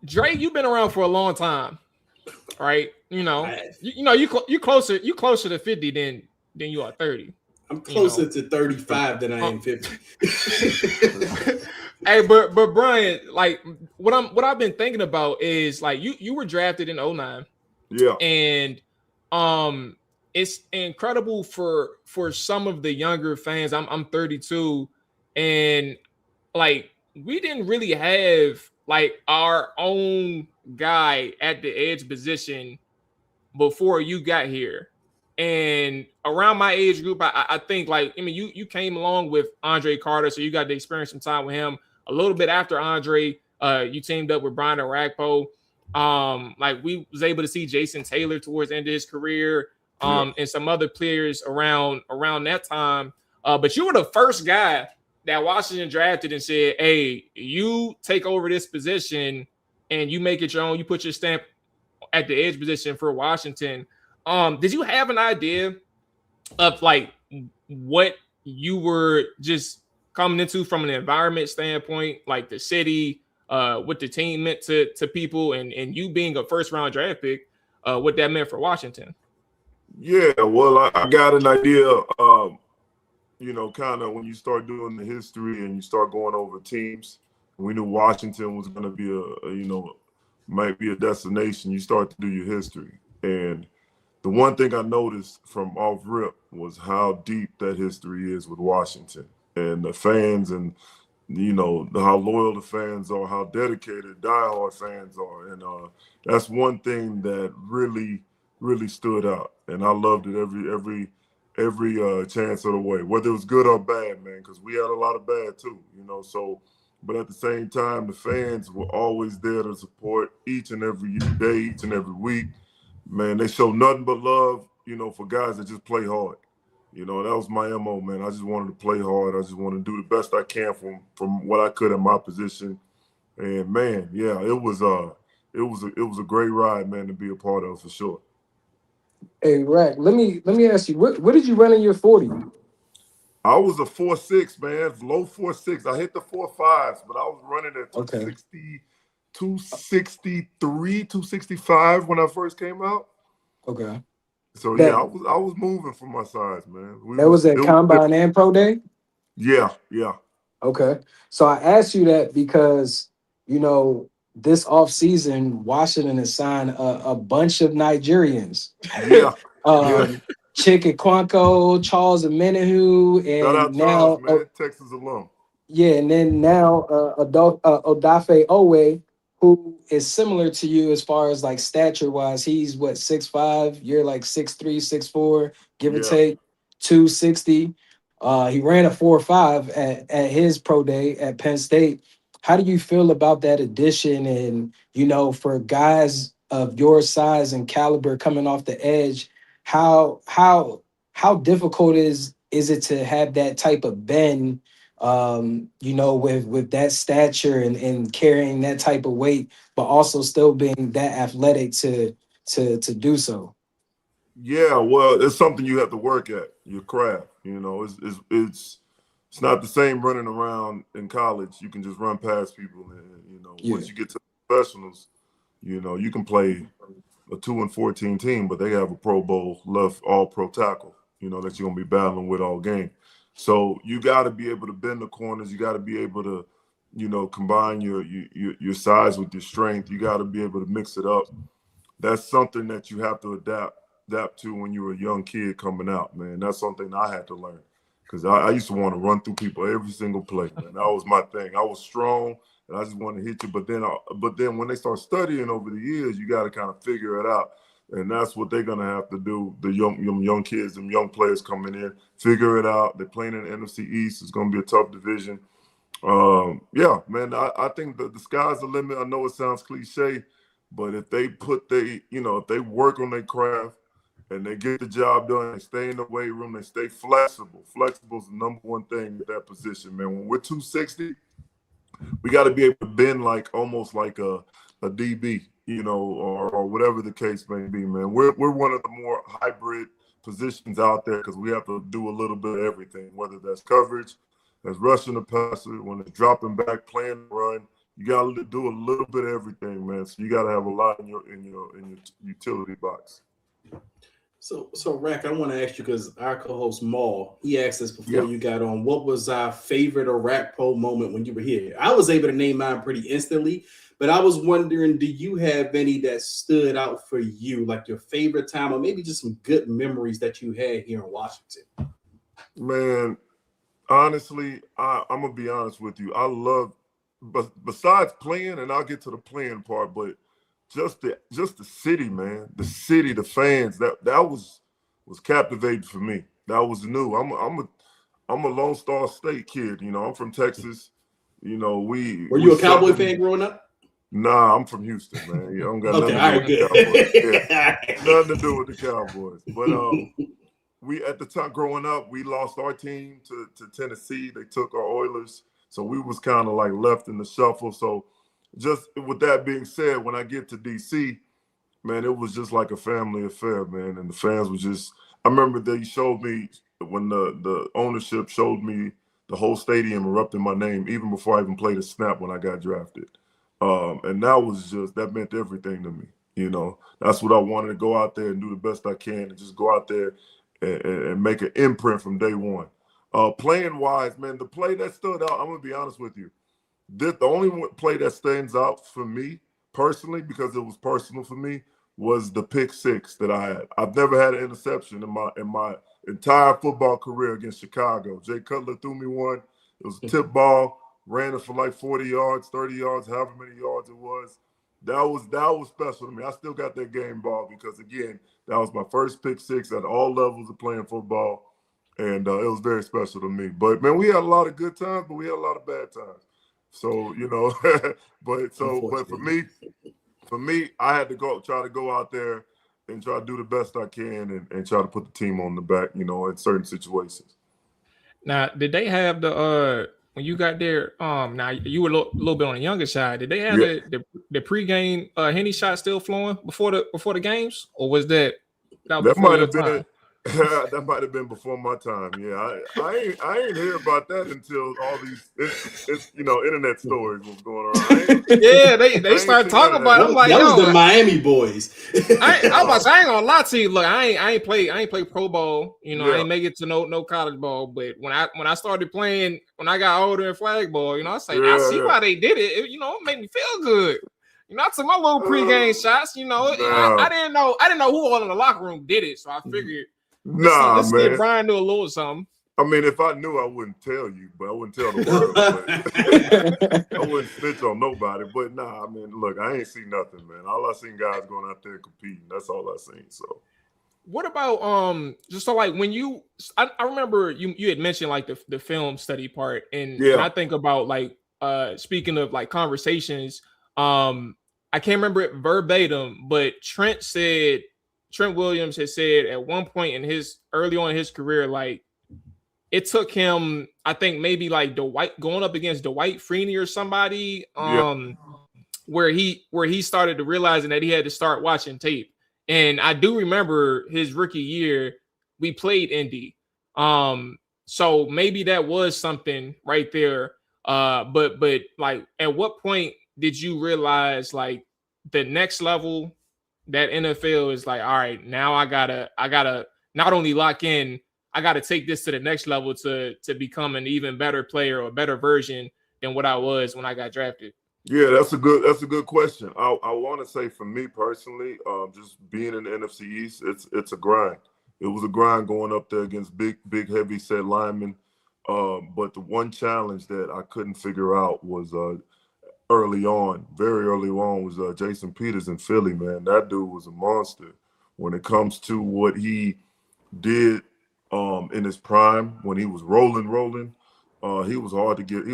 Dre, you've been around for a long time, right? You closer to 50 than you are 30. I'm closer to 35 than I am 50. Hey, but Brian, like what I've been thinking about is like you were drafted in 2009. Yeah. And it's incredible for some of the younger fans. I'm 32, and like we didn't really have like our own guy at the edge position before you got here. And around my age group, I think like, I mean, you came along with Andre Carter, so you got to experience some time with him. A little bit after Andre, you teamed up with Brandon Aiyuk. Like we was able to see Jason Taylor towards the end of his career, and some other players around that time. But you were the first guy that Washington drafted and said, "Hey, you take over this position and you make it your own. You put your stamp at the edge position for Washington." Did you have an idea of like what you were just coming into from an environment standpoint, like the city, what the team meant to people, and you being a first round draft pick, what that meant for Washington? Yeah, well, I got an idea, kind of when you start doing the history and you start going over teams. We knew Washington was going to be might be a destination. You start to do your history. And the one thing I noticed from off rip was how deep that history is with Washington and the fans, and how loyal the fans are, how dedicated diehard fans are, and that's one thing that really, really stood out. And I loved it every chance of the way, whether it was good or bad, man. Because we had a lot of bad too, So, but at the same time, the fans were always there to support each and every day, each and every week. Man, they show nothing but love, for guys that just play hard. That was my MO, man. I just wanted to play hard. I just wanted to do the best I can from what I could in my position. And man, yeah, it was a great ride, man, to be a part of for sure. Hey, Rack, let me ask you, what did you run in your 40? I was a 4.6, man, low 4.6. I hit the 4.5s, but I was running at 260, 263, 265 when I first came out. Okay. So I was moving for my size, man. That was at Combine and Pro Day? Yeah. Okay. So I asked you that because, this offseason, Washington has signed a bunch of Nigerians. Yeah. Chike Kwanko, Charles Amenehu, and shout out now Charles, man, Texas alum. Yeah, and then now Odafe Owe, who is similar to you as far as like stature wise. He's what, 6'5", you're like 6'3", 6'4", give or Yeah. take, 260. He ran a 4.5 at his pro day at Penn State. How do you feel about that addition? And, you know, for guys of your size and caliber coming off the edge, how difficult is it to have that type of bend, you know, with that stature and carrying that type of weight, but also still being that athletic to do so? Yeah, well, it's something you have to work at, your craft. You know, it's not the same running around in college. You can just run past people, and you know, Yeah. once you get to professionals, you know, you can play a 2-14 team, but they have a Pro Bowl left all pro tackle, you know, that you're gonna be battling with all game. So you got to be able to bend the corners. You got to be able to, you know, combine your size with your strength. You got to be able to mix it up. That's something that you have to adapt to when you were a young kid coming out, man. That's something I had to learn, because I used to want to run through people every single play, man. That was my thing. I was strong and I just wanted to hit you. But then when they start studying over the years, you got to kind of figure it out. And that's what they're gonna have to do. The young kids and young players coming in, figure it out. They're playing in the NFC East. It's gonna be a tough division. Yeah, man. I think the sky's the limit. I know it sounds cliche, but if they if they work on their craft and they get the job done, they stay in the weight room, they stay flexible. Flexible is the number one thing at that position, man. When we're 260, we got to be able to bend like almost like a DB, you know, or whatever the case may be, man. We're one of the more hybrid positions out there, because we have to do a little bit of everything, whether that's coverage, that's rushing the passer, when it's dropping back, playing the run. You got to do a little bit of everything, man. So you got to have a lot in your utility box. So Rack, I want to ask you, because our co-host Mual, he asked us before you got on, what was our favorite Orakpo moment when you were here? I was able to name mine pretty instantly, but I was wondering, do you have any that stood out for you, like your favorite time, or maybe just some good memories that you had here in Washington? Man, honestly, I'm gonna be honest with you. I love, besides playing, and I'll get to the playing part, but just the city, man, the city, the fans, that was captivating for me. That was new. I'm a Lone Star State kid. You know, I'm from Texas. You know, were you a Cowboy fan growing up? Nah, I'm from Houston, man. You don't got Okay, nothing to do with the Cowboys. Yeah. Nothing to do with the Cowboys. But we, at the time growing up, we lost our team to Tennessee. They took our Oilers, so we was kind of like left in the shuffle. So just with that being said, when I get to DC, man, it was just like a family affair, man. And the fans was just, I remember they showed me, when the ownership showed me the whole stadium erupting my name, even before I even played a snap when I got drafted. And that meant everything to me. You know, that's what I wanted, to go out there and do the best I can, and just go out there and make an imprint from day one. Playing wise, man, the play that stood out, I'm going to be honest with you. The only play that stands out for me personally, because it was personal for me, was the pick six that I had. I've never had an interception in my entire football career against Chicago. Jay Cutler threw me one. It was a tip ball, ran it for like 40 yards, 30 yards, however many yards it was. That was special to me. I still got that game ball, because, again, that was my first pick six at all levels of playing football, and it was very special to me. But, man, we had a lot of good times, but we had a lot of bad times. So, you know, but for me, I had to try to go out there and try to do the best I can, and try to put the team on the back, you know, in certain situations. Now, did they have the when you got there? Now you were a little bit on the younger side. Did they have the pregame Henny shot still flowing before the games, or was that might have been? That might have been before my time. Yeah, I ain't hear about that until all these internet stories was going around. Yeah, they started talking about it. I'm like, that was the Miami boys. I ain't gonna lie to you. Look, I ain't play pro ball. You know, I ain't make it to no college ball. But when I started playing, when I got older in flag ball, you know, I see why they did it. It made me feel good. You know, I took my little pregame shots. You know, I didn't know who all in the locker room did it, so I figured. Let's see if Brian knew a little something. I mean, if I knew, I wouldn't tell you, but I wouldn't tell the world. But I wouldn't snitch on nobody. But nah, I mean, look, I ain't seen nothing, man. All I seen guys going out there competing. That's all I seen. So, what about just so like when you I remember you had mentioned like the film study part, and I think about like speaking of like conversations, I can't remember it verbatim, but Trent Williams had said at one point in his early on in his career, like it took him, I think maybe like going up against Dwight Freeney or somebody, where he started to realizing that he had to start watching tape. And I do remember his rookie year, we played Indy. So maybe that was something right there. But like at what point did you realize like the next level that NFL is like, all right, now I gotta not only lock in, I gotta take this to the next level to become an even better player or a better version than what I was when I got drafted? Yeah, that's a good question. I want to say for me personally, just being in the NFC East, it's a grind. It was a grind going up there against big heavy set linemen. But the one challenge that I couldn't figure out was very early on, was Jason Peters in Philly. Man, that dude was a monster when it comes to what he did in his prime when he was rolling. He was hard to get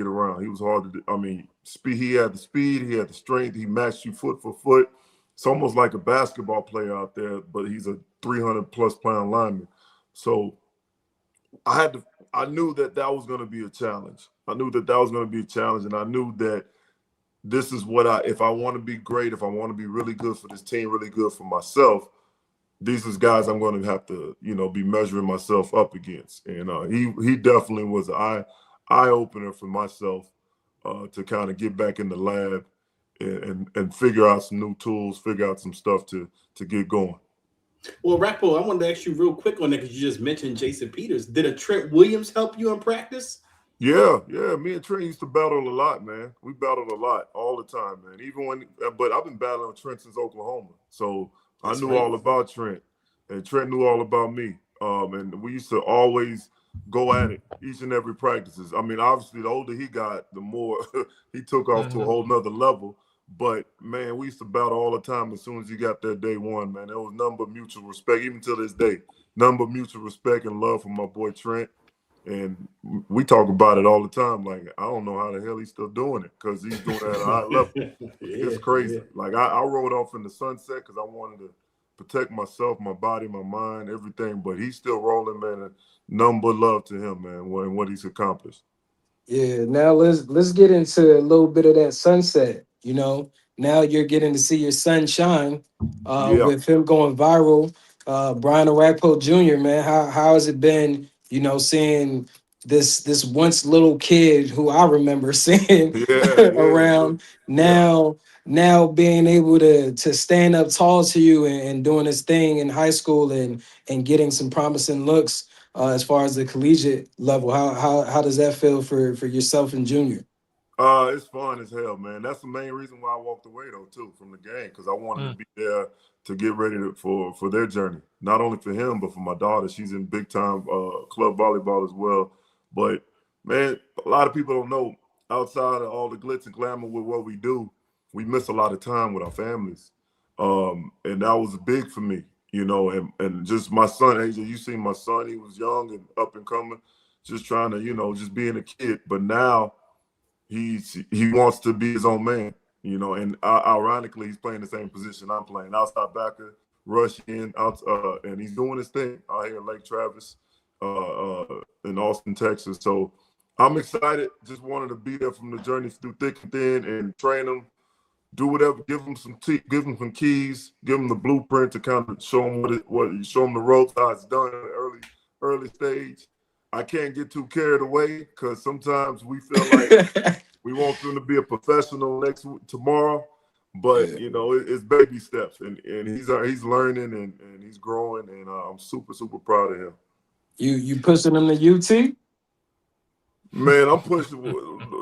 around. He was hard to. I mean, speed. He had the speed. He had the strength. He matched you foot for foot. It's almost like a basketball player out there, but he's a 300+ pound lineman. So I knew that was going to be a challenge. And I knew that this is what if I want to be great, if I want to be really good for this team, really good for myself, these is guys I'm going to have to, be measuring myself up against. And he definitely was an eye opener for myself to kind of get back in the lab and figure out some new tools, figure out some stuff to get going. Well, Orakpo, I wanted to ask you real quick on that because you just mentioned Jason Peters. Did a Trent Williams help you in practice? Yeah. Me and Trent used to battle a lot, man. We battled a lot all the time, man. But I've been battling with Trent since Oklahoma, so I knew all about Trent, and Trent knew all about me. And we used to always go at it each and every practices. I mean, obviously, the older he got, the more he took off to a whole nother level. But, man, we used to battle all the time as soon as he got there day one, man. There was none but mutual respect, even to this day. None but mutual respect and love for my boy Trent. And we talk about it all the time. Like, I don't know how the hell he's still doing it because he's doing it at a high level. It's crazy. Like, I rode off in the sunset because I wanted to protect myself, my body, my mind, everything. But he's still rolling, man. And none but love to him, man, and what he's accomplished. Yeah, now let's get into a little bit of that sunset. Now you're getting to see your son shine with him going viral. Brian Orakpo Jr., man, how has it been, seeing this once little kid who I remember seeing around now being able to stand up tall to you and doing his thing in high school and getting some promising looks as far as the collegiate level? How does that feel for yourself and Junior? It's fun as hell, man. That's the main reason why I walked away though too from the game, because I wanted to be there to get ready for their journey. Not only for him, but for my daughter. She's in big time club volleyball as well. But man, a lot of people don't know, outside of all the glitz and glamour with what we do, we miss a lot of time with our families. And that was big for me, and just my son, AJ, you seen my son, he was young and up and coming, just trying to, just being a kid. But now he wants to be his own man, and ironically, he's playing the same position I'm playing, outside backer, rush in, and he's doing his thing out here in Lake Travis, in Austin, Texas. So I'm excited. Just wanted to be there from the journey through thick and thin and train him, do whatever, give him some keys, give him the blueprint to kind of show him show him the ropes, how it's done at an early stage. I can't get too carried away because sometimes we feel like we want them to be a professional tomorrow, but it's baby steps, and he's learning and he's growing, and I'm super proud of him. You pushing him to UT? Man, I'm pushing.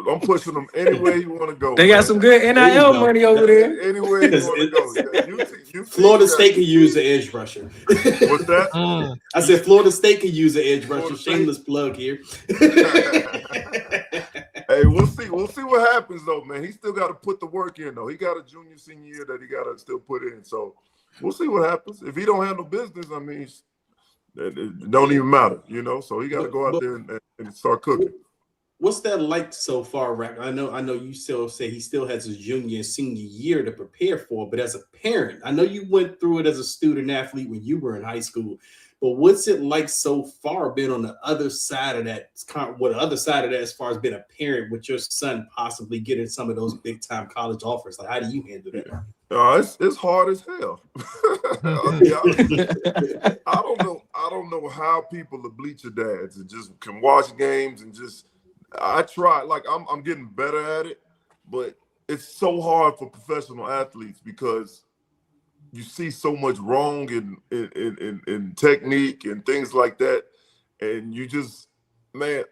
I'm pushing them anywhere you want to go. They got some good NIL money over there. Anywhere you want to go. Florida State could use an edge rusher. What's that? I said Florida State could use an edge rusher. Shameless plug here. Hey, we'll see. We'll see what happens though, man. He still got to put the work in though. He got a junior, senior year that he got to still put in. So we'll see what happens. If he don't handle business, I mean, it don't even matter, you know. So he got to go out there and start cooking. What's that like so far, Rack? I know you still say he still has his junior and senior year to prepare for, but as a parent, I know you went through it as a student athlete when you were in high school. But what's it like so far being on the other side of that? What the other side of that as far as being a parent with your son possibly getting some of those big time college offers? Like, how do you handle that? It's hard as hell. I don't know how people are bleacher dads and just can watch games and just. I try. Like I'm getting better at it, but it's so hard for professional athletes because you see so much wrong in technique and things like that. And you just, man,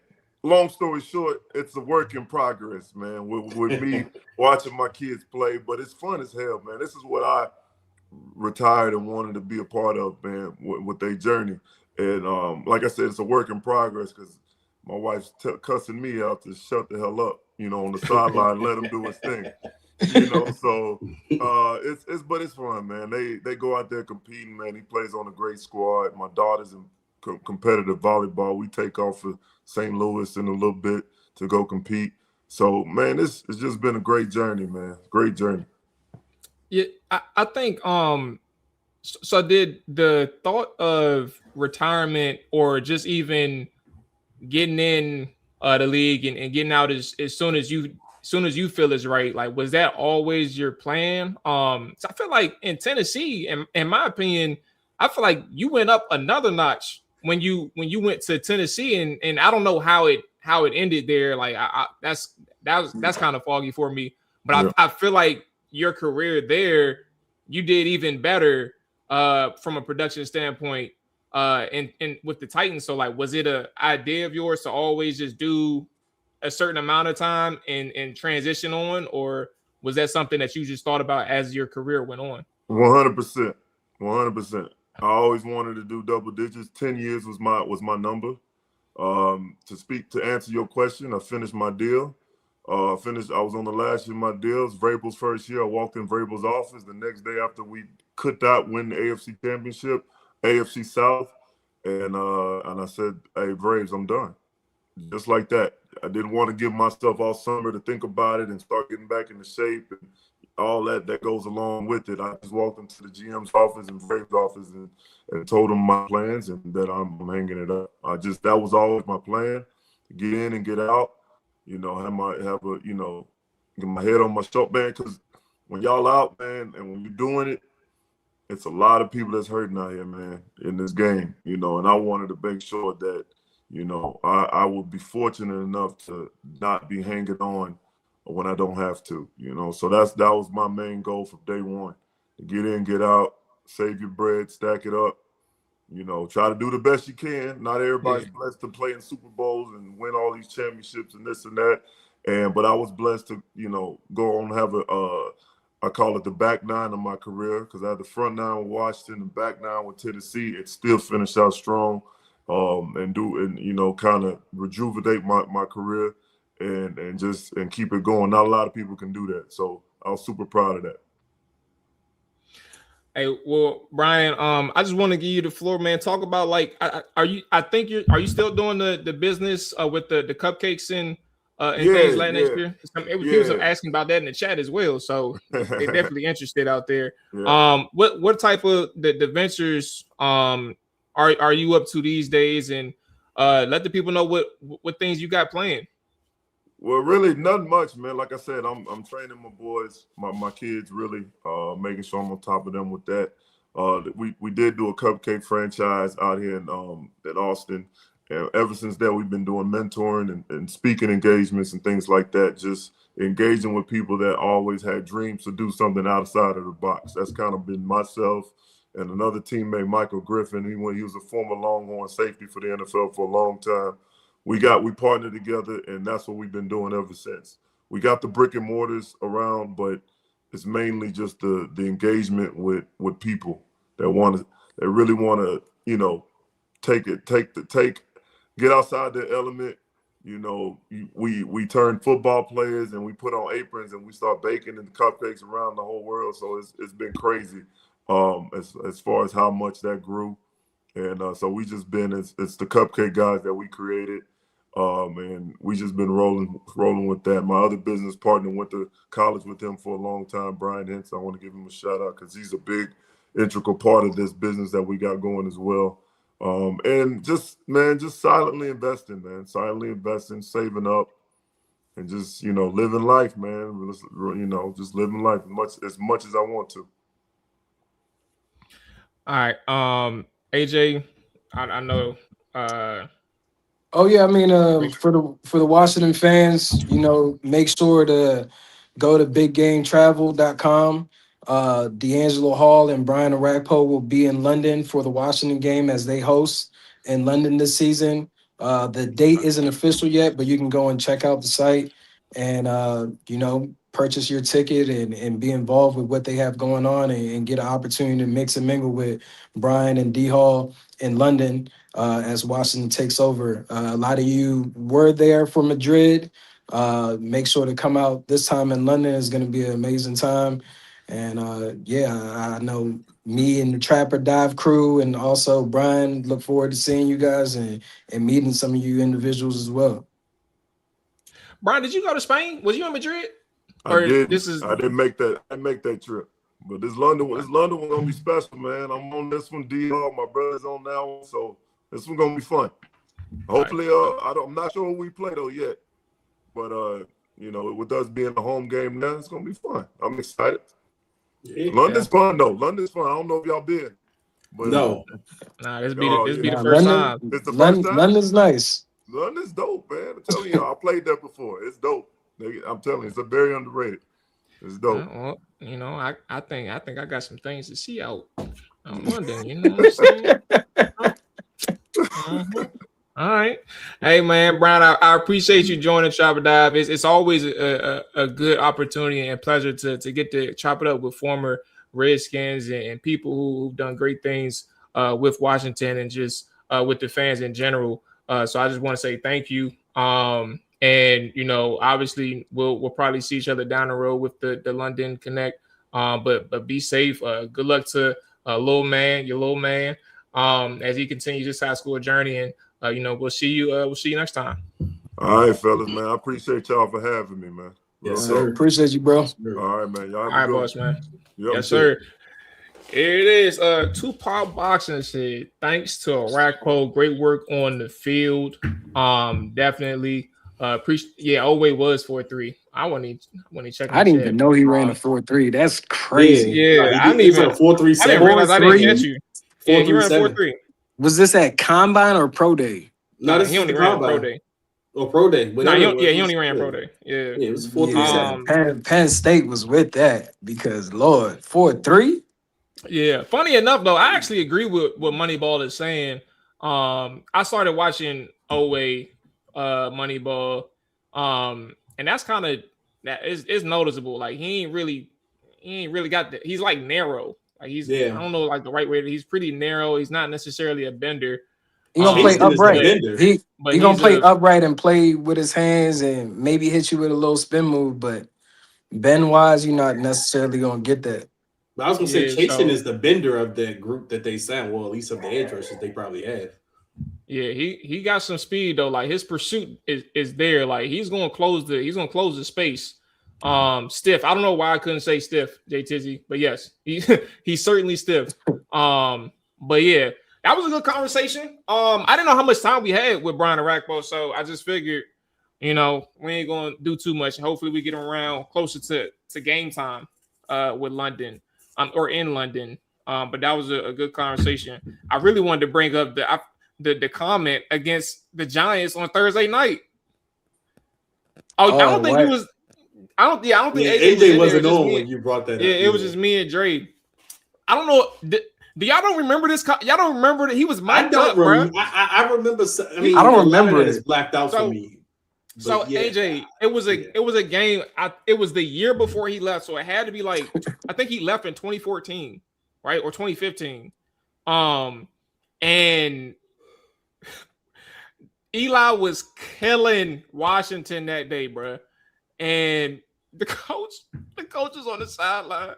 long story short, it's a work in progress, man, with me watching my kids play. But it's fun as hell, man. This is what I retired and wanted to be a part of, man, with their journey. And like I said, it's a work in progress because my wife's cussing me out to shut the hell up, you know, on the sideline, let him do his thing. You know, so but it's fun, man. They go out there competing, man. He plays on a great squad. My daughter's in competitive volleyball. We take off for St. Louis in a little bit to go compete. So, man, it's just been a great journey, man. Great journey. Yeah, I think so did the thought of retirement or just even getting in the league and getting out as soon as you feel is right, like, was that always your plan? So I feel like in Tennessee, in my opinion, I feel like you went up another notch when you went to Tennessee, and I don't know how it ended there. Like that's kind of foggy for me, but I feel like your career there, you did even better from a production standpoint and with the Titans. So like, was it a idea of yours to always just do a certain amount of time and transition on, or was that something that you just thought about as your career went on? 100%. I always wanted to do double digits. 10 years was my number. To answer your question, I finished my deal. I was on the last year of my deals. Vrabel's first year, I walked in Vrabel's office. The next day after we could not win the AFC Championship, AFC South, and I said, "Hey, Braves, I'm done." Just like that. I didn't want to give myself all summer to think about it and start getting back into shape and all that goes along with it. I just walked into the GM's office and Braves' office and told them my plans and that I'm hanging it up. That was always my plan: get in and get out. You know, get my head on my shoulder, man. Because when y'all out, man, and when you're doing it, it's a lot of people that's hurting out here, man, in this game, you know, and I wanted to make sure that, you know, I would be fortunate enough to not be hanging on when I don't have to, you know. So that was my main goal from day one: to get in, get out, save your bread, stack it up, you know, try to do the best you can. Not everybody's blessed to play in Super Bowls and win all these championships and this and that. But I was blessed to, you know, go on and have I call it the back nine of my career, because I had the front nine with Washington, the back nine with Tennessee. It still finished out strong, and you know, kind of rejuvenate my career and keep it going. Not a lot of people can do that, so I was super proud of that. Hey, well, Brian, I just want to give you the floor, man. Talk about, like, are you still doing the business with the cupcakes and things like next year? People are asking about that in the chat as well, so they're definitely interested out there. Yeah. What type of the ventures are you up to these days, and let the people know what things you got planned. Well, really, nothing much, man. Like I said, I'm training my boys, my kids, really making sure I'm on top of them with that. We did do a cupcake franchise out here in Austin. And ever since that, we've been doing mentoring and speaking engagements and things like that, just engaging with people that always had dreams to do something outside of the box. That's kind of been myself and another teammate, Michael Griffin. He was a former Longhorn safety for the NFL for a long time. we partnered together, and that's what we've been doing ever since. We got the brick and mortars around, but it's mainly just the engagement with people that really want to, you know, get outside their element. You know, we turn football players and we put on aprons and we start baking and cupcakes around the whole world. So it's been crazy as far as how much that grew. And so we just been, it's the cupcake guys that we created. And we just been rolling with that. My other business partner went to college with him for a long time, Brian Hintz. I want to give him a shout out because he's a big integral part of this business that we got going as well. And just silently investing, saving up, and just, you know, living life, man. You know, just living life as much as I want to. All right, AJ, I know. Oh yeah, I mean, for the Washington fans, you know, make sure to go to biggametravel.com. D'Angelo Hall and Brian Orakpo will be in London for the Washington game as they host in London this season. The date isn't official yet, but you can go and check out the site and you know, purchase your ticket and be involved with what they have going on and get an opportunity to mix and mingle with Brian and D Hall in London as Washington takes over. A lot of you were there for Madrid. Make sure to come out this time in London. It's going to be an amazing time. And yeah, I know me and the Trapper Dive crew and also Brian look forward to seeing you guys and meeting some of you individuals as well. Brian, did you go to Spain? Was you in Madrid? I did. I didn't make that trip. But this London one's gonna be special, man. I'm on this one, D-Hall. My brother's on that one, so this one's gonna be fun. Hopefully, I'm not sure who we play though yet. But you know, with us being the home game now, it's gonna be fun. I'm excited. Yeah. London's fun though. London's fun. I don't know if y'all been. But, no. This be the first time. It's the first time. London's nice. London's dope, man. I'm telling you, I played there before. It's dope. I'm telling you, it's very underrated. It's dope. Well, you know, I think I got some things to see out on London. You know what I'm saying? All right. Hey, man, Brian, I appreciate you joining Chopper Dive. It's always a good opportunity and pleasure to get to chop it up with former Redskins and people who've done great things with Washington and just with the fans in general. So I just want to say thank you. And, you know, obviously we'll probably see each other down the road with the London Connect. But be safe. Good luck to your little man, as he continues his high school journey. And, you know, we'll see you next time. All right, fellas, man. I appreciate y'all for having me, man. Yes, sir. Appreciate you, bro. All right, man. Y'all all right, boss, man. Yep, yes, sir. Here it is. Tupac Boxing said, thanks to Orakpo, great work on the field. Definitely. Oway was 4.3. I wasn't even checking. I didn't even know he ran a 4.3. That's crazy. Yeah, I didn't even 4.37. I didn't realize I didn't catch you. Yeah, he ran 4.3. Was this at Combine or Pro Day? No, he only ran Pro Day. Oh, Pro Day. No, he only ran Pro Day. Yeah, it was 4.37. Penn State was with that because Lord, 4.3. Yeah, funny enough though, I actually agree with what Moneyball is saying. I started watching Oway Moneyball, and that's kind of that is noticeable. Like he ain't really got that. He's like narrow. Like I don't know like the right way. He's pretty narrow. He's not necessarily a bender. He gonna play upright. He gonna play upright and play with his hands and maybe hit you with a little spin move. But bend wise, you're not necessarily gonna get that. But I was gonna say Chaston is the bender of that group that they signed. Well, at least of the edge rushers they probably have. Yeah, he got some speed though. Like his pursuit is there. Like he's gonna close the space. Stiff. I don't know why I couldn't say stiff, Jay Tizzy, but yes, he's certainly stiff. But yeah, that was a good conversation. I didn't know how much time we had with Brian Orakpo, so I just figured, you know, we ain't gonna do too much. Hopefully, we get around closer to game time with London or in London. But that was a good conversation. I really wanted to bring up the comment against the Giants on Thursday night. I don't think it was. I don't think AJ wasn't on when you brought that up. Yeah, it was just me and Dre. I don't know. Do y'all don't remember this? Y'all don't remember that he was mic'd I up, bro. I remember. I mean, I don't a lot of remember that is it. blacked out for me. So But yeah, AJ, it was a game. It was the year before he left, so it had to be like I think he left in 2014, right, or 2015. And Eli was killing Washington that day, bro. And the coach is on the sideline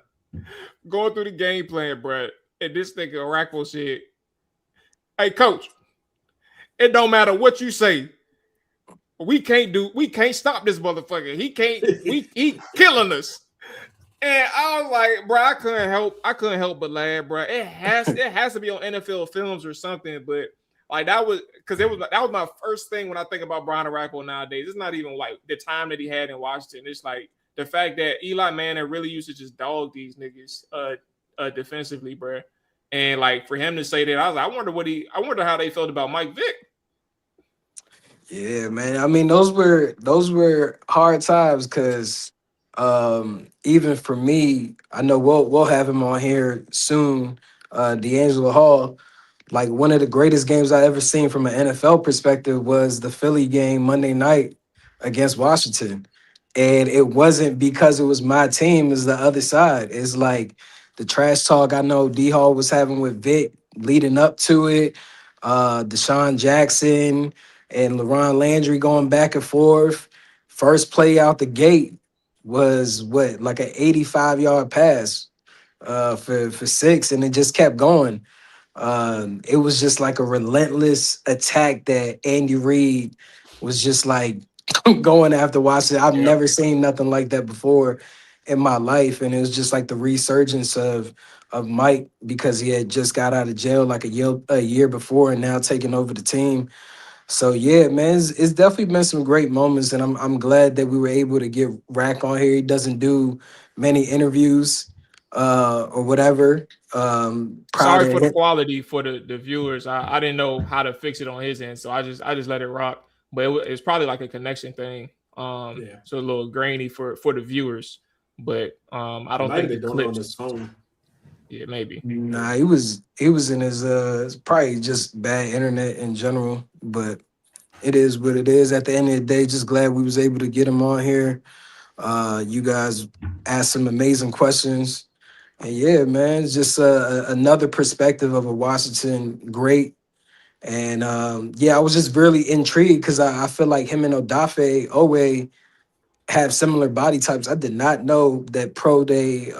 going through the game plan, bro. And this nigga Orakpo said, "Hey, coach, it don't matter what you say. We can't stop this motherfucker. He killing us." And I was like, bro, I couldn't help but laugh, bro. It has to be on NFL Films or something, but like that was my first thing when I think about Brian Orakpo nowadays. It's not even like the time that he had in Washington. It's like the fact that Eli Manning really used to just dog these niggas defensively, bro. And like for him to say that, I was like, I wonder how they felt about Mike Vick. Yeah, man. I mean, those were hard times because even for me, I know we'll have him on here soon. D'Angelo Hall, like one of the greatest games I ever seen from an NFL perspective was the Philly game Monday night against Washington. And it wasn't because it was my team, it's the other side. It's like the trash talk I know D Hall was having with Vic leading up to it. Deshaun Jackson and LaRon Landry going back and forth. First play out the gate was like an 85-yard pass for 6, and it just kept going. It was just like a relentless attack that Andy Reid was just like going after Washington. I've never seen nothing like that before in my life, and it was just like the resurgence of Mike because he had just got out of jail like a year before and now taking over the team. So yeah, man, it's definitely been some great moments, and I'm glad that we were able to get Rack on here. He doesn't do many interviews or whatever. Sorry for the quality for the viewers. I didn't know how to fix it on his end, so I just let it rock. But it's probably like a connection thing. So a little grainy for the viewers. But I don't think the clips on his phone. Yeah, maybe. Nah, he was in his it's probably just bad internet in general, but it is what it is. At the end of the day, just glad we was able to get him on here. You guys asked some amazing questions. And yeah, man, it's just another perspective of a Washington great. And I was just really intrigued because I feel like him and Odafe Owe have similar body types. I did not know that pro day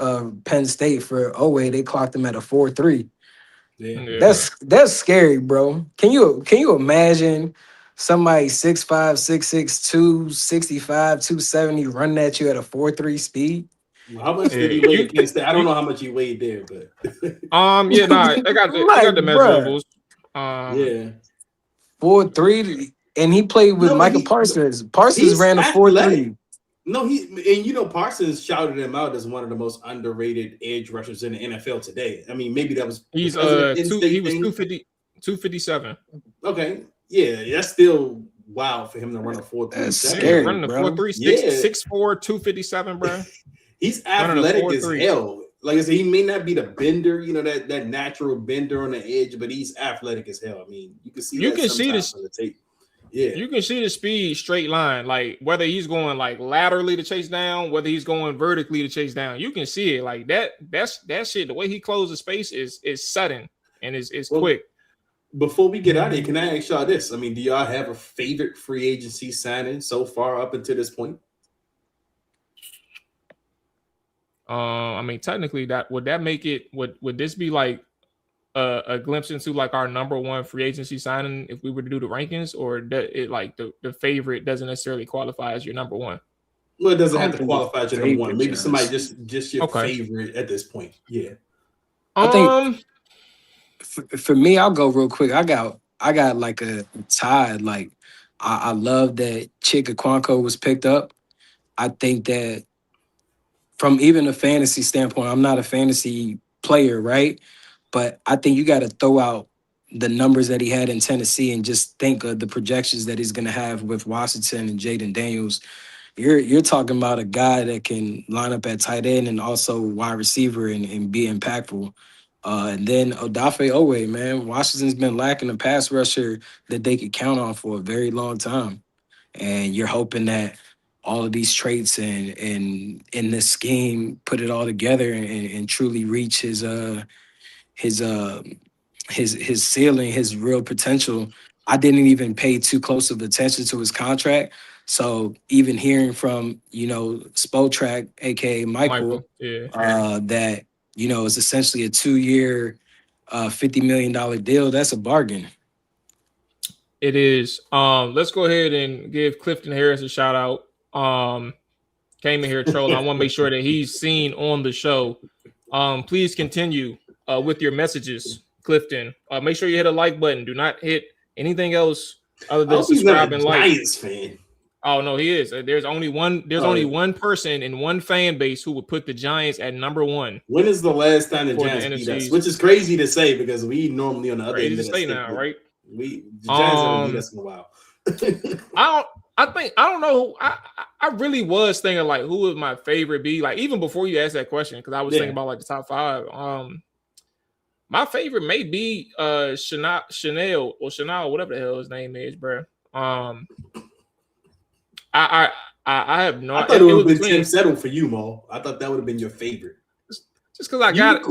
Penn State for Owe, they clocked him at a 4.3. Yeah. That's scary, bro. Can you imagine somebody 6'5", 6'6", 265, 270 running at you at a 4.3 speed? How much did he weigh at Penn State? I don't know how much he weighed there, but I got the measurables. 4.3, and he played with Michael Parsons. Parsons ran a 4.3. No, Parsons shouted him out as one of the most underrated edge rushers in the NFL today. I mean, maybe that was he was 257. Okay, yeah, that's still wild for him to run a 4.3. That's scary, running a 4.3, 6'4", 257, bro. He's athletic as hell. Like I said, he may not be the bender, that natural bender on the edge, but he's athletic as hell. I mean, you can see this on the tape. Yeah, you can see the speed straight line, like whether he's going like laterally to chase down, whether he's going vertically to chase down. You can see it like that. That's shit. The way he closes space is sudden and is quick. Before we get out of here, can I ask y'all this? I mean, do y'all have a favorite free agency signing so far up until this point? I mean, technically, would this be like a glimpse into like our number one free agency signing if we were to do the rankings, or the favorite doesn't necessarily qualify as your number one? Well, it doesn't have to qualify as your number one. Maybe somebody just your favorite at this point. Yeah. I think for me, I'll go real quick. I got like a tie. Like I love that Chika Kwanko was picked up. I think that from even a fantasy standpoint, I'm not a fantasy player, right? But I think you got to throw out the numbers that he had in Tennessee and just think of the projections that he's going to have with Washington and Jaden Daniels. You're talking about a guy that can line up at tight end and also wide receiver and be impactful. And then Odafe Owe, man, Washington's been lacking a pass rusher that they could count on for a very long time. And you're hoping that all of these traits and in this scheme put it all together and truly reach his ceiling, his real potential. I didn't even pay too close of attention to his contract. So even hearing from, Spotrac, aka Michael, yeah, that, it's essentially a 2-year $50 million deal, that's a bargain. it is. Let's go ahead and give Clifton Harris a shout out. Came in here trolling. I want to make sure that he's seen on the show. Please continue with your messages, Clifton. Make sure you hit a like button. Do not hit anything else other than subscribe and like. Giants fan. Oh no, he is. There's only one. There's only one person in one fan base who would put the Giants at number 1. When is the last time the Giants beat us? Which is crazy to say because we normally on the other end of the state now, right? The Giants haven't beat us in a while. I don't know. I really was thinking like who would my favorite be? Like even before you asked that question, because I was thinking about like the top 5. My favorite may be Chanel, whatever the hell his name is, bro. I have no. I thought it would have been Tim Settle for you, Mo. I thought that would have been your favorite. Just because I got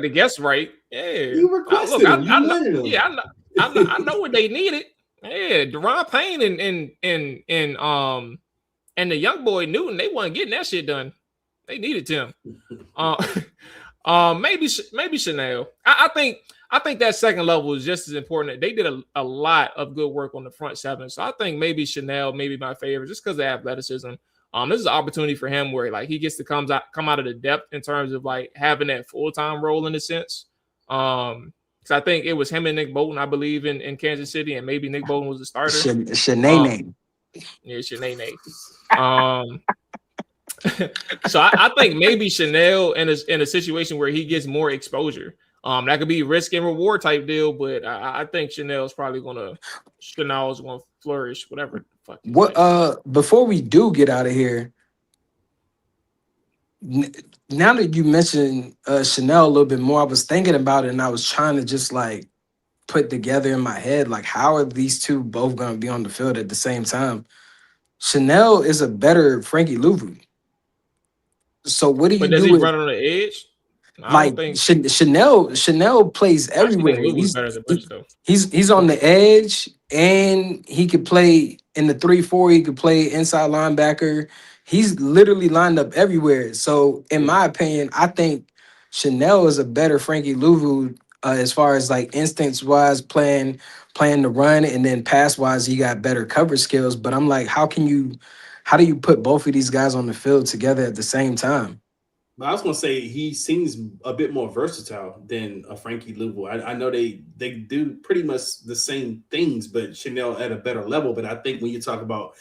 the guess right. Yeah, you requested him. You wanted him. Yeah, I know what they needed. Yeah, Deron Payne and the young boy Newton, they wasn't getting that shit done. They needed Tim. Maybe Chanel. I think that second level is just as important. They did a lot of good work on the front 7. So I think maybe Chanel, maybe my favorite, just because of athleticism. This is an opportunity for him where like he gets to come out of the depth in terms of like having that full-time role in a sense. Because I think it was him and Nick Bolton, I believe, in Kansas City, and maybe Nick Bolton was the starter. Shanae. Yeah, Shanae. So I think maybe Chanel in a situation where he gets more exposure. That could be risk and reward type deal, but I think Chanel's gonna flourish, whatever the fuck. What before we do get out of here, now that you mentioned Chanel a little bit more, I was thinking about it and I was trying to just like put together in my head like how are these two both gonna be on the field at the same time? Chanel is a better Frankie Louvu. So what do you do? Does he run on the edge? Like Chanel plays everywhere. He's on the edge, and he could play in the 3-4. He could play inside linebacker. He's literally lined up everywhere. So, in my opinion, I think Chanel is a better Frankie Louvu as far as like instincts wise, playing the run, and then pass wise, he got better coverage skills. But I'm like, how do you put both of these guys on the field together at the same time? But I was going to say he seems a bit more versatile than a Frankie Louvu. I know they do pretty much the same things, but Chanel at a better level. But I think when you talk about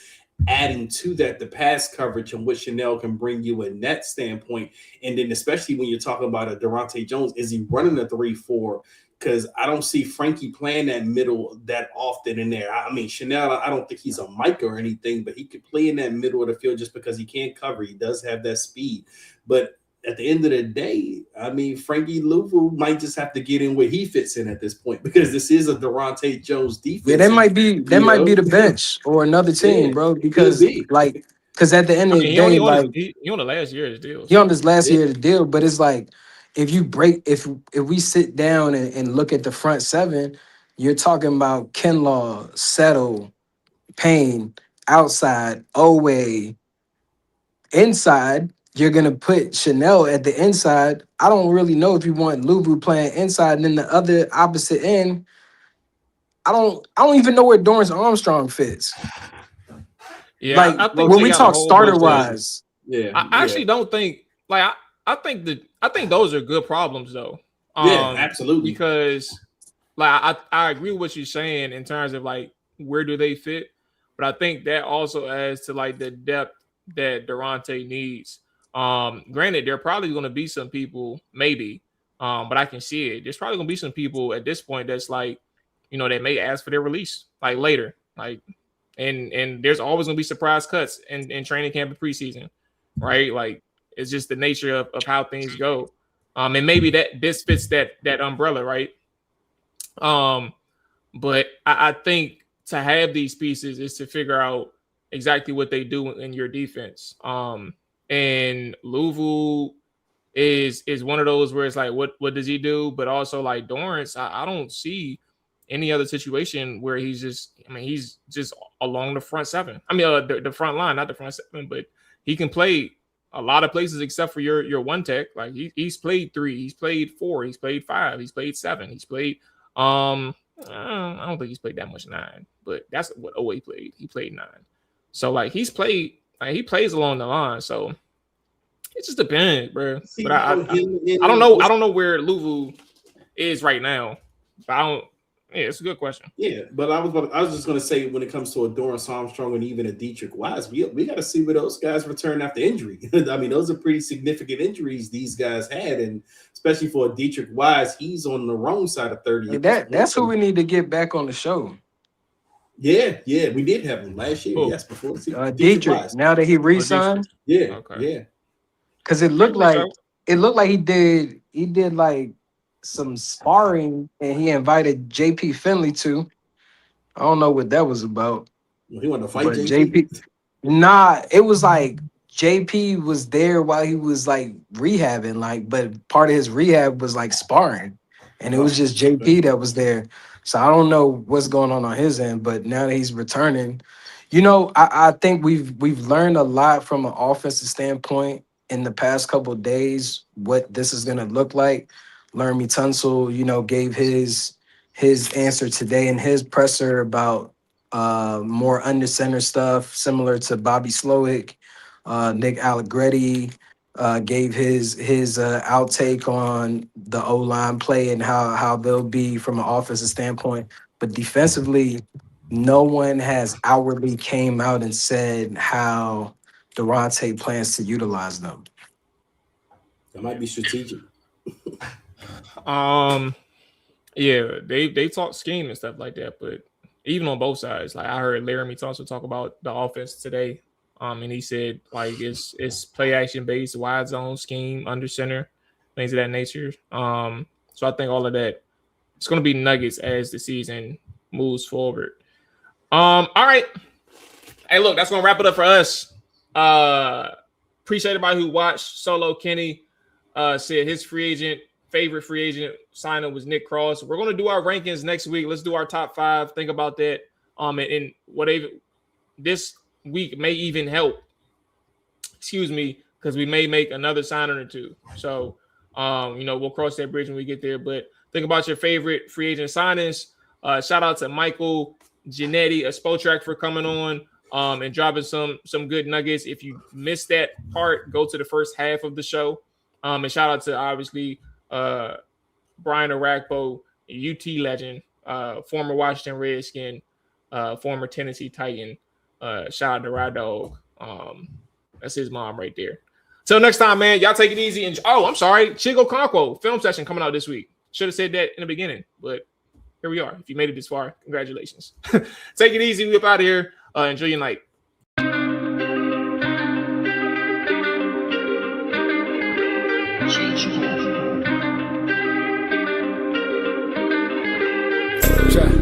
adding to that the pass coverage and what Chanel can bring you in that standpoint, and then especially when you're talking about a Durante Jones, is he running a 3-4? Because I don't see Frankie playing that middle that often in there. I mean, Chanel, I don't think he's a Mike or anything, but he could play in that middle of the field just because he can't cover. He does have that speed. But at the end of the day, I mean, Frankie Louvu might just have to get in where he fits in at this point because this is a Durante Jones defense. Yeah, that might be the bench or another team, bro. Because at the end of the day, he on the last year of his deal. He on this last year of the deal, but it's like if we sit down and look at the front 7, you're talking about Kinlaw, Settle, Payne, outside, Owe, inside. You're gonna put Chanel at the inside. I don't really know if you want Louvu playing inside, and then the other opposite end. I don't even know where Dorrance Armstrong fits. Yeah, like I think when we talk starter wise. Yeah, I actually don't think like I think those are good problems though. Yeah, absolutely. Because like I agree with what you're saying in terms of like where do they fit, but I think that also adds to like the depth that Durante needs. Granted, there are probably going to be some people, maybe, but I can see it. There's probably going to be some people at this point that's like, they may ask for their release like later, like, and there's always going to be surprise cuts in training camp and preseason, right? Like, it's just the nature of how things go. And maybe this fits that umbrella, right? But I think to have these pieces is to figure out exactly what they do in your defense. And Louisville is one of those where it's like, what does he do? But also like Dorrance, I don't see any other situation where he's just along the front seven. I mean, the front line, not the front seven, but he can play a lot of places except for your one tech. Like he's played 3, he's played 4, he's played 5, he's played 7, he's played I don't think he's played that much 9, but that's what OA played. He played 9. So like he plays along the line. So it just depends, bro. But I don't know. I don't know where Louisville is right now. But yeah, it's a good question. Yeah, but I was just gonna say when it comes to a Dorrance Armstrong and even a Dietrich Wise, we got to see where those guys return after injury. I mean, those are pretty significant injuries these guys had, and especially for a Dietrich Wise, he's on the wrong side of 30. That's who we need to get back on the show. Yeah, we did have him last year. Yes, before the season. Dietrich. Now that he re-signed, yeah. Because it looked like he did like some sparring, and he invited JP Finley too. I don't know what that was about. Well, he wanted to fight JP. Nah, it was like JP was there while he was like rehabbing, like, but part of his rehab was like sparring, and it was just JP that was there. So I don't know what's going on his end, but now that he's returning, I think we've learned a lot from an offensive standpoint in the past couple of days, what this is going to look like. Laramie Tunsil, gave his answer today in his presser about more under center stuff, similar to Bobby Slowick. Nick Allegretti gave his outtake on the O-line play and how they'll be from an offensive standpoint. But defensively, no one has outwardly came out and said how Durante plans to utilize them. That might be strategic. Yeah, they talk scheme and stuff like that, but even on both sides, like I heard Laramie also talk about the offense today. And he said like it's play action based, wide zone scheme, under center, things of that nature. So I think all of that, it's going to be nuggets as the season moves forward. All right. Hey, look, that's going to wrap it up for us. Appreciate everybody who watched. Solo Kenny said his favorite free agent signing was Nick Cross. We're going to do our rankings next week. Let's do our top 5. Think about that. And whatever this week may even help. Because we may make another signing or two. So, we'll cross that bridge when we get there. But think about your favorite free agent signings. Shout out to Michael Ginnitti of Spotrac for coming on and dropping some good nuggets. If you missed that part, go to the first half of the show. And shout out to obviously Brian Orakpo, UT legend, former Washington Redskin, former Tennessee Titan. Shout out to Rod Dog. That's his mom right there. Till next time, man. Y'all take it easy. And I'm sorry, Chigo Conquo film session coming out this week. Should have said that in the beginning, but here we are. If you made it this far, congratulations. Take it easy. We up out of here. Enjoy your night. Chop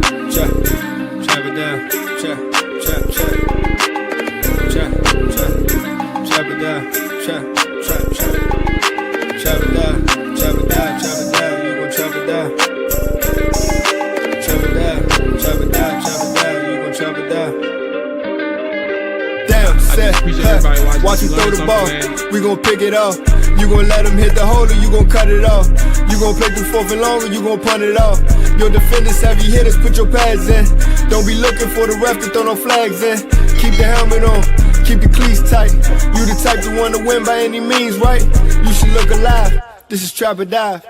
it down. Chop it down. Chop it down. You gon' chop it down. Chop it down. You gon' chop it down. Damn, set. Watch him throw the ball. We gon' pick it off. You gon' let him hit the hole or you gon' cut it off. You gon' play through 4th and long or you gon' punt it off. Your defenders heavy hitters, put your pads in. Don't be looking for the ref to throw no flags in. Keep the helmet on, keep the cleats tight. You the type to want to win by any means, right? You should look alive. This is Trap or Dive.